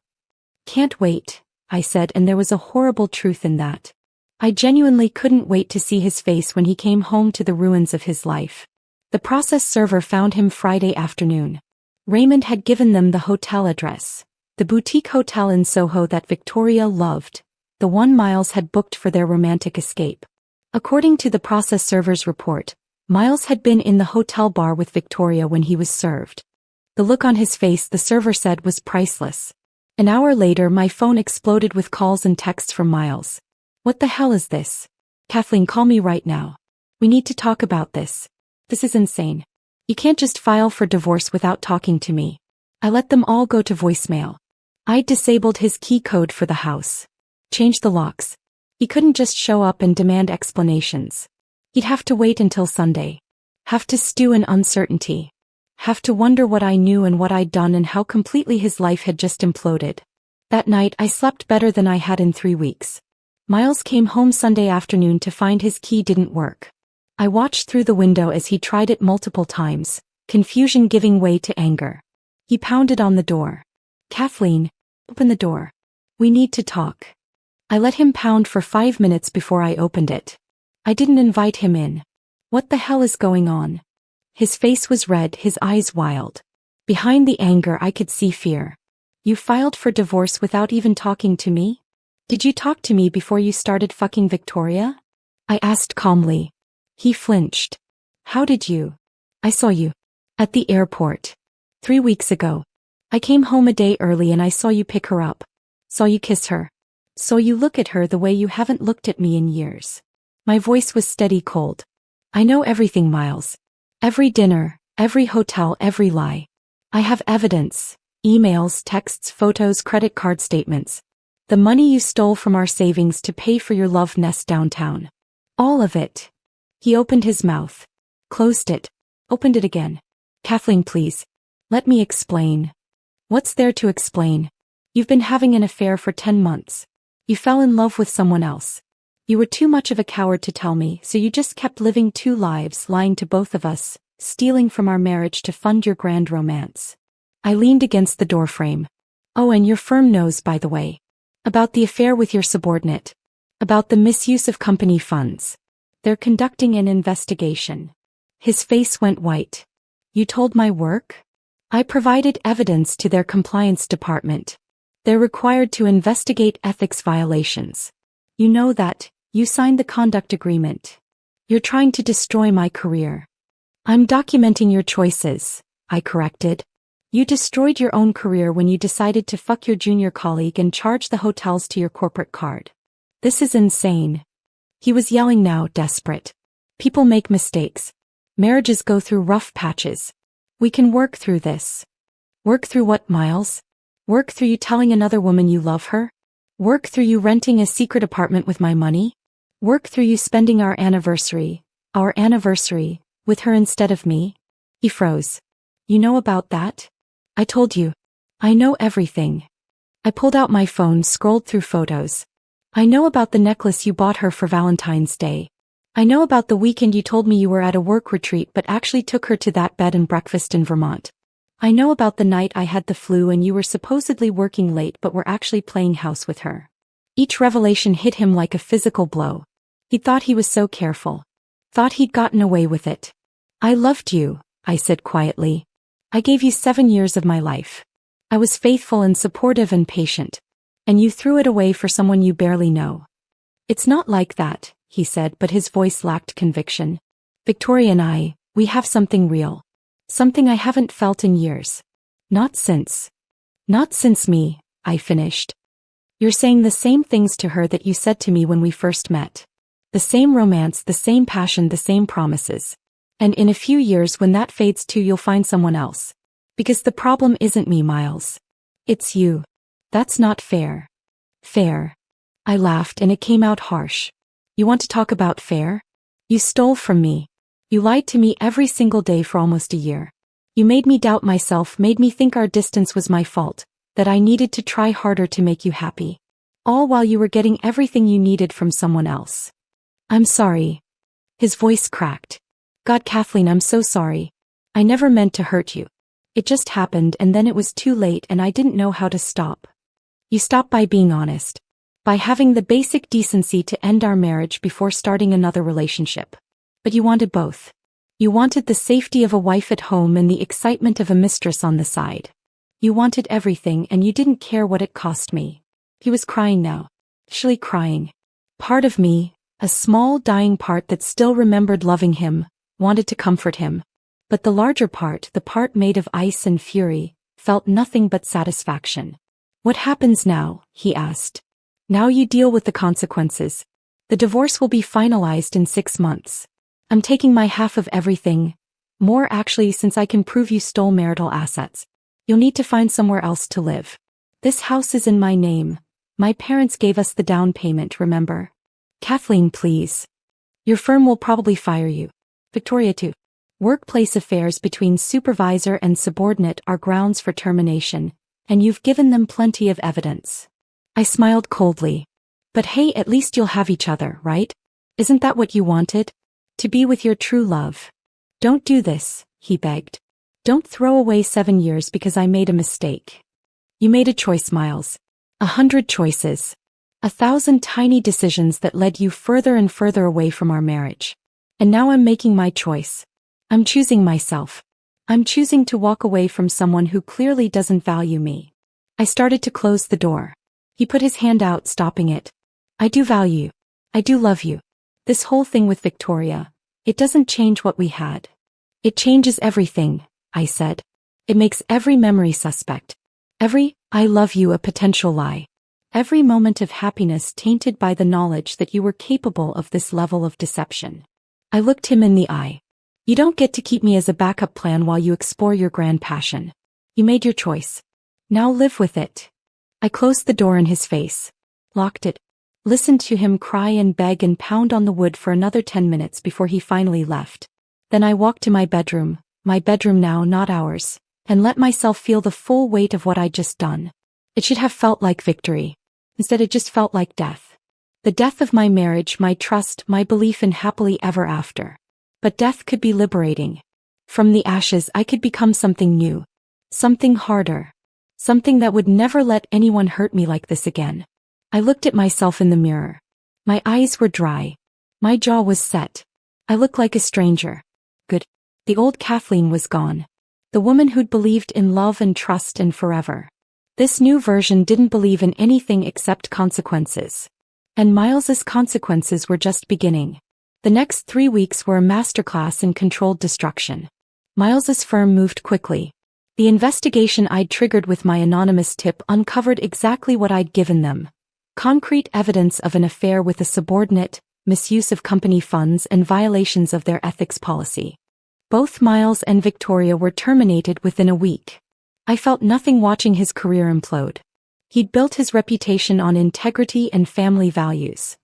Can't wait, I said, and there was a horrible truth in that. I genuinely couldn't wait to see his face when he came home to the ruins of his life. The process server found him Friday afternoon. Raymond had given them the hotel address. The boutique hotel in Soho that Victoria loved. The one Miles had booked for their romantic escape. According to the process server's report, Miles had been in the hotel bar with Victoria when he was served. The look on his face, the server said, was priceless. An hour later, my phone exploded with calls and texts from Miles. What the hell is this? Kathleen, call me right now. We need to talk about this. This is insane. You can't just file for divorce without talking to me. I let them all go to voicemail. I disabled his key code for the house. Changed the locks. He couldn't just show up and demand explanations. He'd have to wait until Sunday. Have to stew in uncertainty. Have to wonder what I knew and what I'd done and how completely his life had just imploded. That night, I slept better than I had in 3 weeks. Miles came home Sunday afternoon to find his key didn't work. I watched through the window as he tried it multiple times, confusion giving way to anger. He pounded on the door. Kathleen, open the door. We need to talk. I let him pound for 5 minutes before I opened it. I didn't invite him in. What the hell is going on? His face was red, his eyes wild. Behind the anger I could see fear. You filed for divorce without even talking to me? Did you talk to me before you started fucking Victoria? I asked calmly. He flinched. How did you? I saw you. At the airport. 3 weeks ago. I came home a day early and I saw you pick her up. Saw you kiss her. Saw you look at her the way you haven't looked at me in years. My voice was steady cold. I know everything, Miles. Every dinner, every hotel, every lie. I have evidence. Emails, texts, photos, credit card statements. The money you stole from our savings to pay for your love nest downtown. All of it. He opened his mouth. Closed it. Opened it again. Kathleen, please. Let me explain. What's there to explain? You've been having an affair for 10 months. You fell in love with someone else. You were too much of a coward to tell me, so you just kept living two lives, lying to both of us, stealing from our marriage to fund your grand romance. I leaned against the doorframe. Oh, and your firm knows, by the way. About the affair with your subordinate. About the misuse of company funds. They're conducting an investigation. His face went white. You told my work? I provided evidence to their compliance department. They're required to investigate ethics violations. You know that. You signed the conduct agreement. You're trying to destroy my career. I'm documenting your choices, I corrected. You destroyed your own career when you decided to fuck your junior colleague and charge the hotels to your corporate card. This is insane. He was yelling now, desperate. People make mistakes. Marriages go through rough patches. We can work through this. Work through what, Miles? Work through you telling another woman you love her? Work through you renting a secret apartment with my money? Work through you spending our anniversary, with her instead of me? He froze. You know about that? I told you. I know everything. I pulled out my phone, scrolled through photos. I know about the necklace you bought her for Valentine's Day. I know about the weekend you told me you were at a work retreat but actually took her to that bed and breakfast in Vermont. I know about the night I had the flu and you were supposedly working late but were actually playing house with her. Each revelation hit him like a physical blow. He thought he was so careful. Thought he'd gotten away with it. I loved you, I said quietly. I gave you 7 years of my life. I was faithful and supportive and patient. And you threw it away for someone you barely know. It's not like that, he said, but his voice lacked conviction. Victoria and we have something real. Something I haven't felt in years. Not since me, I finished. You're saying the same things to her that you said to me when we first met. The same romance, the same passion, the same promises. And in a few years when that fades too, you'll find someone else. Because the problem isn't me, Miles. It's you. That's not fair. Fair. I laughed and it came out harsh. You want to talk about fair? You stole from me. You lied to me every single day for almost a year. You made me doubt myself, made me think our distance was my fault, that I needed to try harder to make you happy. All while you were getting everything you needed from someone else. I'm sorry. His voice cracked. God, Kathleen, I'm so sorry. I never meant to hurt you. It just happened and then it was too late and I didn't know how to stop. You stopped by being honest. By having the basic decency to end our marriage before starting another relationship. But you wanted both. You wanted the safety of a wife at home and the excitement of a mistress on the side. You wanted everything and you didn't care what it cost me. He was crying now. Actually crying. Part of me, a small dying part that still remembered loving him, wanted to comfort him. But the larger part, the part made of ice and fury, felt nothing but satisfaction. What happens now? He asked. Now you deal with the consequences. The divorce will be finalized in 6 months. I'm taking my half of everything. More actually, since I can prove you stole marital assets. You'll need to find somewhere else to live. This house is in my name. My parents gave us the down payment, remember? Kathleen, please. Your firm will probably fire you. Victoria too. Workplace affairs between supervisor and subordinate are grounds for termination, and you've given them plenty of evidence. I smiled coldly. But hey, at least you'll have each other, right? Isn't that what you wanted? To be with your true love. Don't do this, he begged. Don't throw away 7 years because I made a mistake. You made a choice, Miles. 100 choices. 1,000 tiny decisions that led you further and further away from our marriage. And now I'm making my choice. I'm choosing myself. I'm choosing to walk away from someone who clearly doesn't value me. I started to close the door. He put his hand out, stopping it. I do value you. I do love you. This whole thing with Victoria, it doesn't change what we had. It changes everything, I said. It makes every memory suspect. Every I love you a potential lie. Every moment of happiness tainted by the knowledge that you were capable of this level of deception. I looked him in the eye. You don't get to keep me as a backup plan while you explore your grand passion. You made your choice. Now live with it. I closed the door in his face. locked it, listened to him cry and beg and pound on the wood for another 10 minutes before he finally left. Then I walked to my bedroom now, not ours, and let myself feel the full weight of what I'd just done. It should have felt like victory. Instead, it just felt like death. The death of my marriage, my trust, my belief in happily ever after. But death could be liberating. From the ashes, I could become something new. Something harder. Something that would never let anyone hurt me like this again. I looked at myself in the mirror. My eyes were dry. My jaw was set. I looked like a stranger. Good. The old Kathleen was gone. The woman who'd believed in love and trust and forever. This new version didn't believe in anything except consequences. And Miles's consequences were just beginning. The next 3 weeks were a masterclass in controlled destruction. Miles's firm moved quickly. The investigation I'd triggered with my anonymous tip uncovered exactly what I'd given them. Concrete evidence of an affair with a subordinate, misuse of company funds and violations of their ethics policy. Both Miles and Victoria were terminated within a week. I felt nothing watching his career implode. He'd built his reputation on integrity and family values.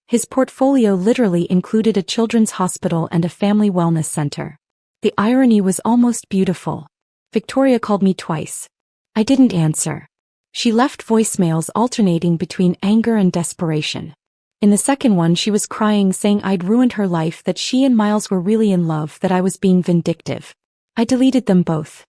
His portfolio literally included a children's hospital and a family wellness center. The irony was almost beautiful. Victoria called me twice. I didn't answer. She left voicemails alternating between anger and desperation. In the second one, she was crying, saying I'd ruined her life, that she and Miles were really in love, that I was being vindictive. I deleted them both.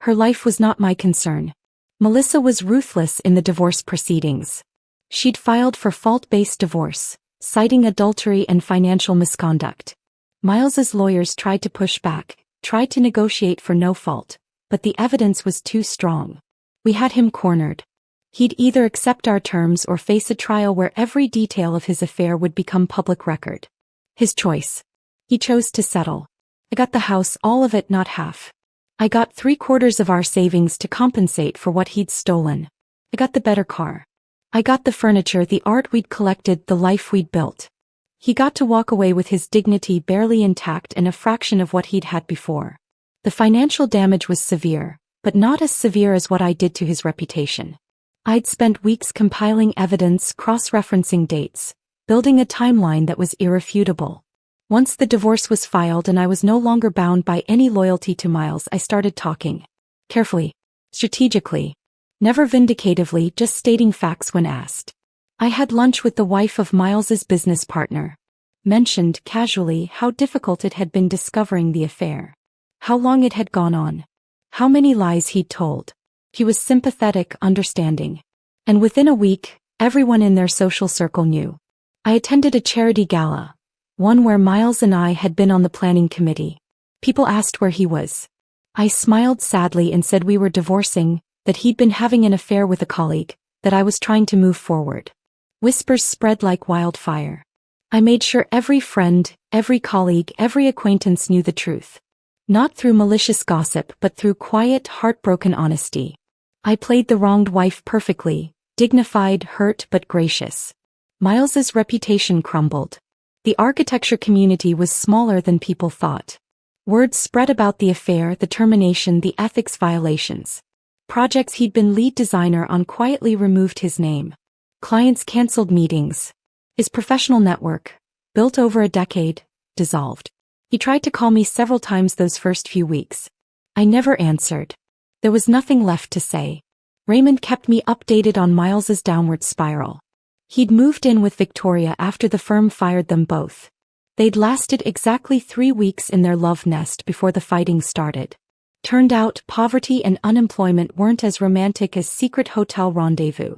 Her life was not my concern. Melissa was ruthless in the divorce proceedings. She'd filed for fault-based divorce, citing adultery and financial misconduct. Miles's lawyers tried to push back, tried to negotiate for no fault, but the evidence was too strong. We had him cornered. He'd either accept our terms or face a trial where every detail of his affair would become public record. His choice. He chose to settle. I got the house, all of it, not half. I got 3/4 of our savings to compensate for what he'd stolen. I got the better car. I got the furniture, the art we'd collected, the life we'd built. He got to walk away with his dignity barely intact and a fraction of what he'd had before. The financial damage was severe, but not as severe as what I did to his reputation. I'd spent weeks compiling evidence, cross-referencing dates, building a timeline that was irrefutable. Once the divorce was filed and I was no longer bound by any loyalty to Miles, I started talking. Carefully. Strategically. Never vindicatively, just stating facts when asked. I had lunch with the wife of Miles's business partner. Mentioned, casually, how difficult it had been discovering the affair. How long it had gone on. How many lies he'd told. He was sympathetic, understanding. And within a week, everyone in their social circle knew. I attended a charity gala. One where Miles and I had been on the planning committee. People asked where he was. I smiled sadly and said we were divorcing, that he'd been having an affair with a colleague, that I was trying to move forward. Whispers spread like wildfire. I made sure every friend, every colleague, every acquaintance knew the truth. Not through malicious gossip, but through quiet, heartbroken honesty. I played the wronged wife perfectly, dignified, hurt but gracious. Miles's reputation crumbled. The architecture community was smaller than people thought. Word spread about the affair, the termination, the ethics violations. Projects he'd been lead designer on quietly removed his name. Clients canceled meetings. His professional network, built over a decade, dissolved. He tried to call me several times those first few weeks. I never answered. There was nothing left to say. Raymond kept me updated on Miles's downward spiral. He'd moved in with Victoria after the firm fired them both. They'd lasted exactly 3 weeks in their love nest before the fighting started. Turned out, poverty and unemployment weren't as romantic as secret hotel rendezvous.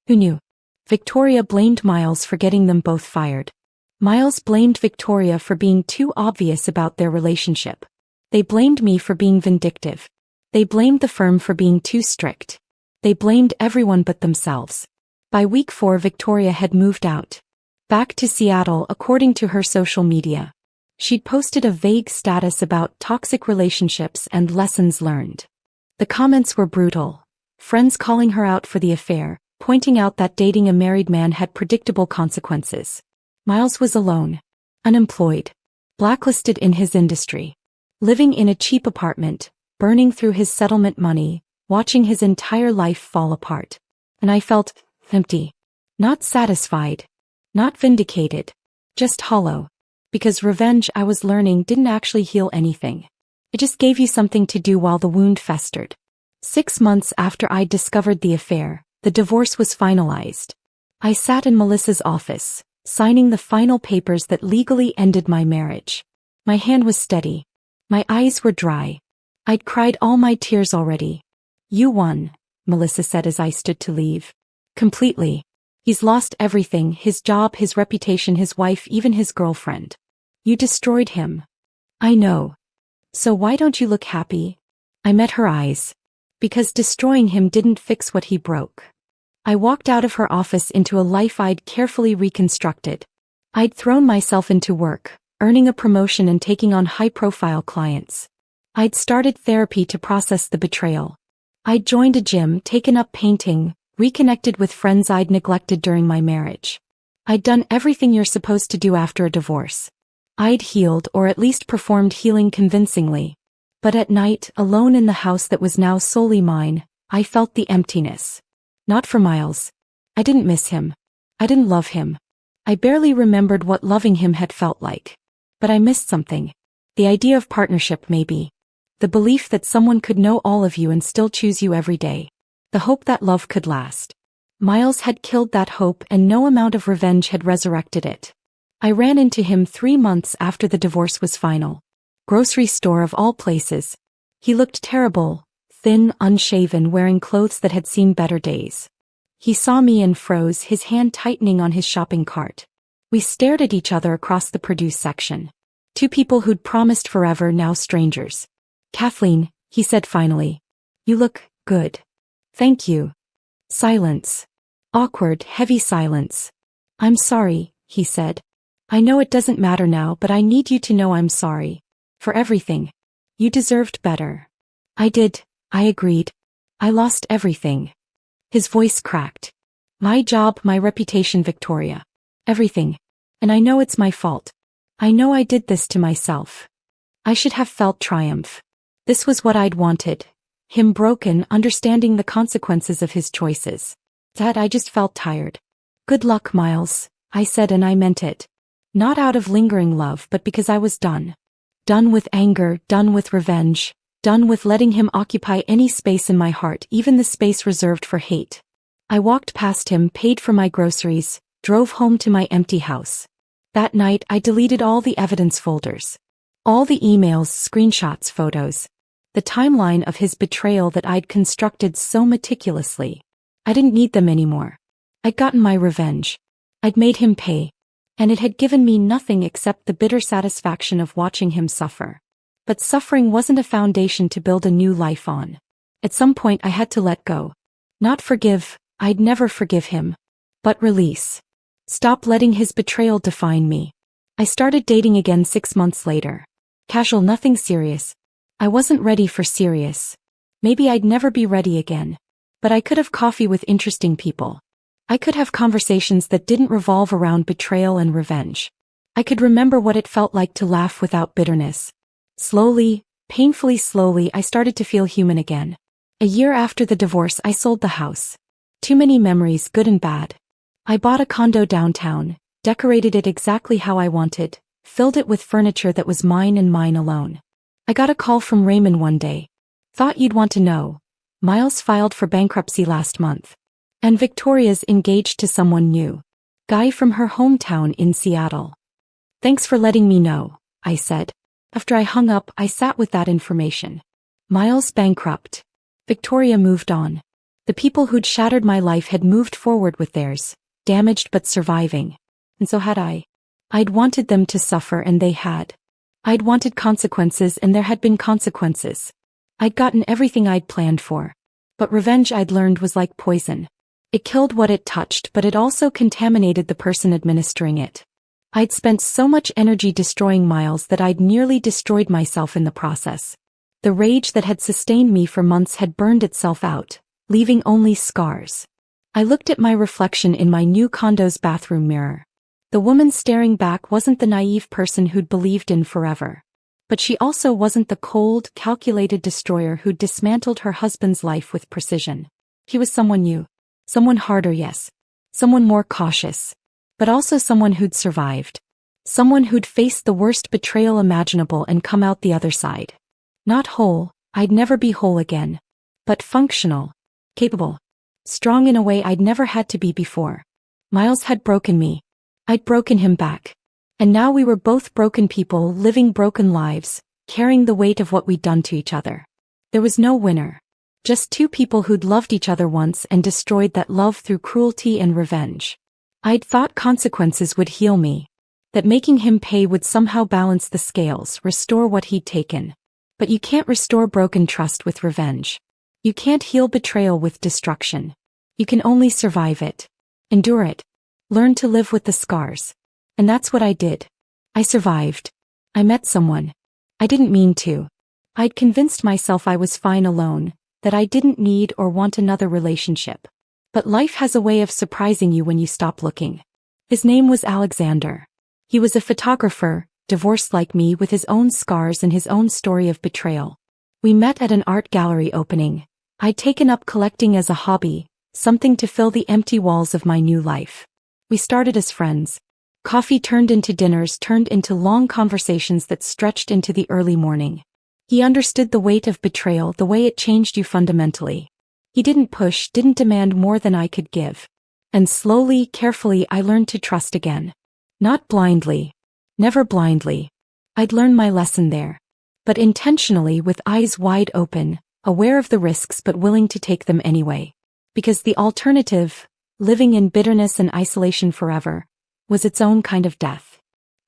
Who knew? Victoria blamed Miles for getting them both fired. Miles blamed Victoria for being too obvious about their relationship. They blamed me for being vindictive. They blamed the firm for being too strict. They blamed everyone but themselves. By week 4, Victoria had moved out. Back to Seattle, according to her social media. She'd posted a vague status about toxic relationships and lessons learned. The comments were brutal. Friends calling her out for the affair, pointing out that dating a married man had predictable consequences. Miles was alone. Unemployed. Blacklisted in his industry. Living in a cheap apartment, burning through his settlement money, watching his entire life fall apart. And I felt empty. Not satisfied. Not vindicated. Just hollow. Because revenge, I was learning, didn't actually heal anything. It just gave you something to do while the wound festered. 6 months after I'd discovered the affair, the divorce was finalized. I sat in Melissa's office, signing the final papers that legally ended my marriage. My hand was steady. My eyes were dry. I'd cried all my tears already. You won, Melissa said as I stood to leave. Completely. He's lost everything, his job, his reputation, his wife, even his girlfriend. You destroyed him. I know. So why don't you look happy? I met her eyes. Because destroying him didn't fix what he broke. I walked out of her office into a life I'd carefully reconstructed. I'd thrown myself into work, earning a promotion and taking on high-profile clients. I'd started therapy to process the betrayal. I'd joined a gym, taken up painting, reconnected with friends I'd neglected during my marriage. I'd done everything you're supposed to do after a divorce. I'd healed, or at least performed healing convincingly. But at night, alone in the house that was now solely mine, I felt the emptiness. Not for Miles. I didn't miss him. I didn't love him. I barely remembered what loving him had felt like. But I missed something. The idea of partnership, maybe. The belief that someone could know all of you and still choose you every day. The hope that love could last. Miles had killed that hope, and no amount of revenge had resurrected it. I ran into him 3 months after the divorce was final. Grocery store of all places. He looked terrible, thin, unshaven, wearing clothes that had seen better days. He saw me and froze, his hand tightening on his shopping cart. We stared at each other across the produce section. 2 people who'd promised forever, now strangers. Kathleen, he said finally. You look good. Thank you. Silence. Awkward, heavy silence. I'm sorry, he said. I know it doesn't matter now, but I need you to know I'm sorry. For everything. You deserved better. I did, I agreed. I lost everything. His voice cracked. My job, my reputation, Victoria. Everything. And I know it's my fault. I know I did this to myself. I should have felt triumph. This was what I'd wanted. Him broken, understanding the consequences of his choices. That I just felt tired. Good luck, Miles, I said, and I meant it. Not out of lingering love, but because I was done. Done with anger, done with revenge, done with letting him occupy any space in my heart, even the space reserved for hate. I walked past him, paid for my groceries, drove home to my empty house. That night I deleted all the evidence folders. All the emails, screenshots, photos. The timeline of his betrayal that I'd constructed so meticulously. I didn't need them anymore. I'd gotten my revenge. I'd made him pay. And it had given me nothing except the bitter satisfaction of watching him suffer. But suffering wasn't a foundation to build a new life on. At some point I had to let go. Not forgive, I'd never forgive him. But release. Stop letting his betrayal define me. I started dating again 6 months later. Casual, nothing serious. I wasn't ready for serious. Maybe I'd never be ready again. But I could have coffee with interesting people. I could have conversations that didn't revolve around betrayal and revenge. I could remember what it felt like to laugh without bitterness. Slowly, painfully slowly, I started to feel human again. A year after the divorce, I sold the house. Too many memories, good and bad. I bought a condo downtown, decorated it exactly how I wanted, filled it with furniture that was mine and mine alone. I got a call from Raymond one day. Thought you'd want to know. Miles filed for bankruptcy last month. And Victoria's engaged to someone new. Guy from her hometown in Seattle. Thanks for letting me know, I said. After I hung up, I sat with that information. Miles bankrupt. Victoria moved on. The people who'd shattered my life had moved forward with theirs, damaged but surviving. And so had I. I'd wanted them to suffer, and they had. I'd wanted consequences, and there had been consequences. I'd gotten everything I'd planned for. But revenge, I'd learned, was like poison. It killed what it touched, but it also contaminated the person administering it. I'd spent so much energy destroying Miles that I'd nearly destroyed myself in the process. The rage that had sustained me for months had burned itself out, leaving only scars. I looked at my reflection in my new condo's bathroom mirror. The woman staring back wasn't the naive person who'd believed in forever. But she also wasn't the cold, calculated destroyer who'd dismantled her husband's life with precision. He was someone new. Someone harder, yes. Someone more cautious. But also someone who'd survived. Someone who'd faced the worst betrayal imaginable and come out the other side. Not whole, I'd never be whole again. But functional. Capable. Strong in a way I'd never had to be before. Miles had broken me. I'd broken him back. And now we were both broken people living broken lives, carrying the weight of what we'd done to each other. There was no winner. Just two people who'd loved each other once and destroyed that love through cruelty and revenge. I'd thought consequences would heal me. That making him pay would somehow balance the scales, restore what he'd taken. But you can't restore broken trust with revenge. You can't heal betrayal with destruction. You can only survive it. Endure it. Learn to live with the scars. And that's what I did. I survived. I met someone. I didn't mean to. I'd convinced myself I was fine alone, that I didn't need or want another relationship. But life has a way of surprising you when you stop looking. His name was Alexander. He was a photographer, divorced like me with his own scars and his own story of betrayal. We met at an art gallery opening. I'd taken up collecting as a hobby, something to fill the empty walls of my new life. We started as friends. Coffee turned into dinners, turned into long conversations that stretched into the early morning. He understood the weight of betrayal, the way it changed you fundamentally. He didn't push, didn't demand more than I could give. And slowly, carefully, I learned to trust again. Not blindly. Never blindly. I'd learned my lesson there. But intentionally, with eyes wide open, aware of the risks but willing to take them anyway. Because the alternative, living in bitterness and isolation forever, was its own kind of death.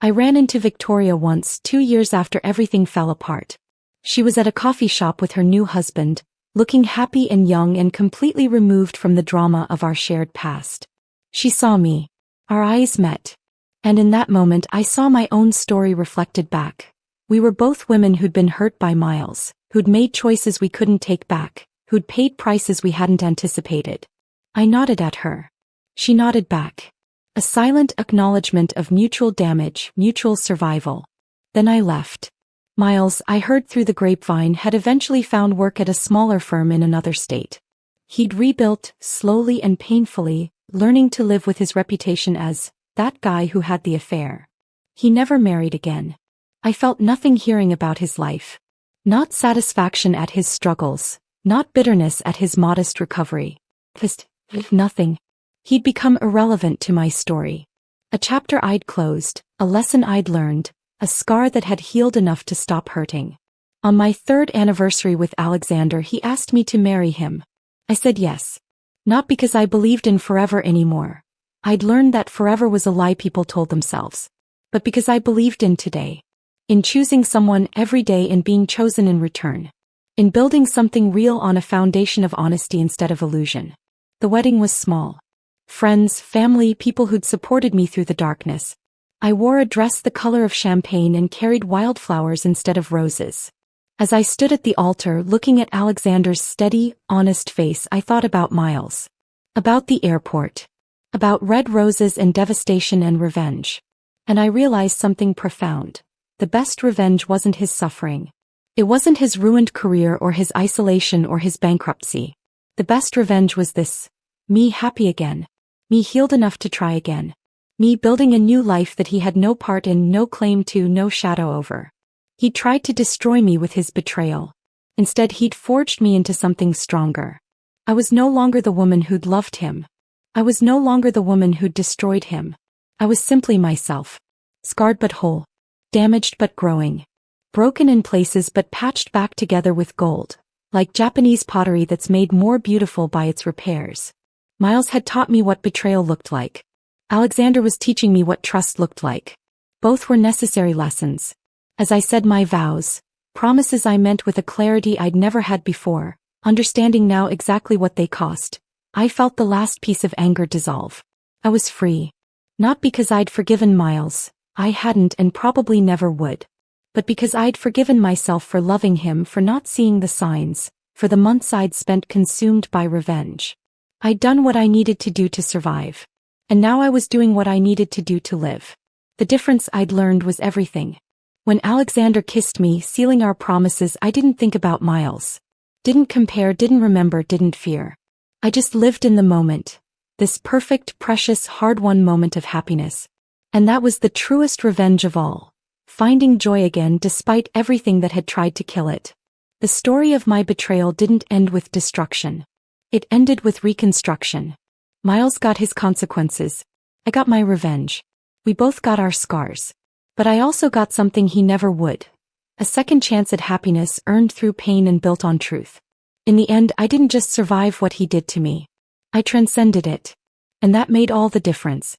I ran into Victoria once, 2 years after everything fell apart. She was at a coffee shop with her new husband, looking happy and young and completely removed from the drama of our shared past. She saw me. Our eyes met. And in that moment I saw my own story reflected back. We were both women who'd been hurt by Miles, who'd made choices we couldn't take back, who'd paid prices we hadn't anticipated. I nodded at her. She nodded back. A silent acknowledgement of mutual damage, mutual survival. Then I left. Miles, I heard through the grapevine, had eventually found work at a smaller firm in another state. He'd rebuilt, slowly and painfully, learning to live with his reputation as that guy who had the affair. He never married again. I felt nothing hearing about his life. Not satisfaction at his struggles, not bitterness at his modest recovery. Just nothing. He'd become irrelevant to my story. A chapter I'd closed, a lesson I'd learned, a scar that had healed enough to stop hurting. On my 3rd anniversary with Alexander, he asked me to marry him. I said yes. Not because I believed in forever anymore. I'd learned that forever was a lie people told themselves. But because I believed in today. In choosing someone every day and being chosen in return. In building something real on a foundation of honesty instead of illusion. The wedding was small. Friends, family, people who'd supported me through the darkness. I wore a dress the color of champagne and carried wildflowers instead of roses. As I stood at the altar looking at Alexander's steady, honest face, I thought about Miles. About the airport. About red roses and devastation and revenge. And I realized something profound. The best revenge wasn't his suffering. It wasn't his ruined career or his isolation or his bankruptcy. The best revenge was this. Me happy again. Me healed enough to try again. Me building a new life that he had no part in, no claim to, no shadow over. He tried to destroy me with his betrayal. Instead, he'd forged me into something stronger. I was no longer the woman who'd loved him. I was no longer the woman who'd destroyed him. I was simply myself. Scarred but whole. Damaged but growing. Broken in places but patched back together with gold. Like Japanese pottery that's made more beautiful by its repairs. Miles had taught me what betrayal looked like. Alexander was teaching me what trust looked like. Both were necessary lessons. As I said my vows, promises I meant with a clarity I'd never had before, understanding now exactly what they cost, I felt the last piece of anger dissolve. I was free. Not because I'd forgiven Miles, I hadn't and probably never would. But because I'd forgiven myself for loving him, for not seeing the signs, for the months I'd spent consumed by revenge. I'd done what I needed to do to survive. And now I was doing what I needed to do to live. The difference I'd learned was everything. When Alexander kissed me, sealing our promises, I didn't think about Miles. Didn't compare, didn't remember, didn't fear. I just lived in the moment. This perfect, precious, hard-won moment of happiness. And that was the truest revenge of all. Finding joy again despite everything that had tried to kill it. The story of my betrayal didn't end with destruction. It ended with reconstruction. Miles got his consequences. I got my revenge. We both got our scars. But I also got something he never would. A second chance at happiness earned through pain and built on truth. In the end, I didn't just survive what he did to me. I transcended it. And that made all the difference.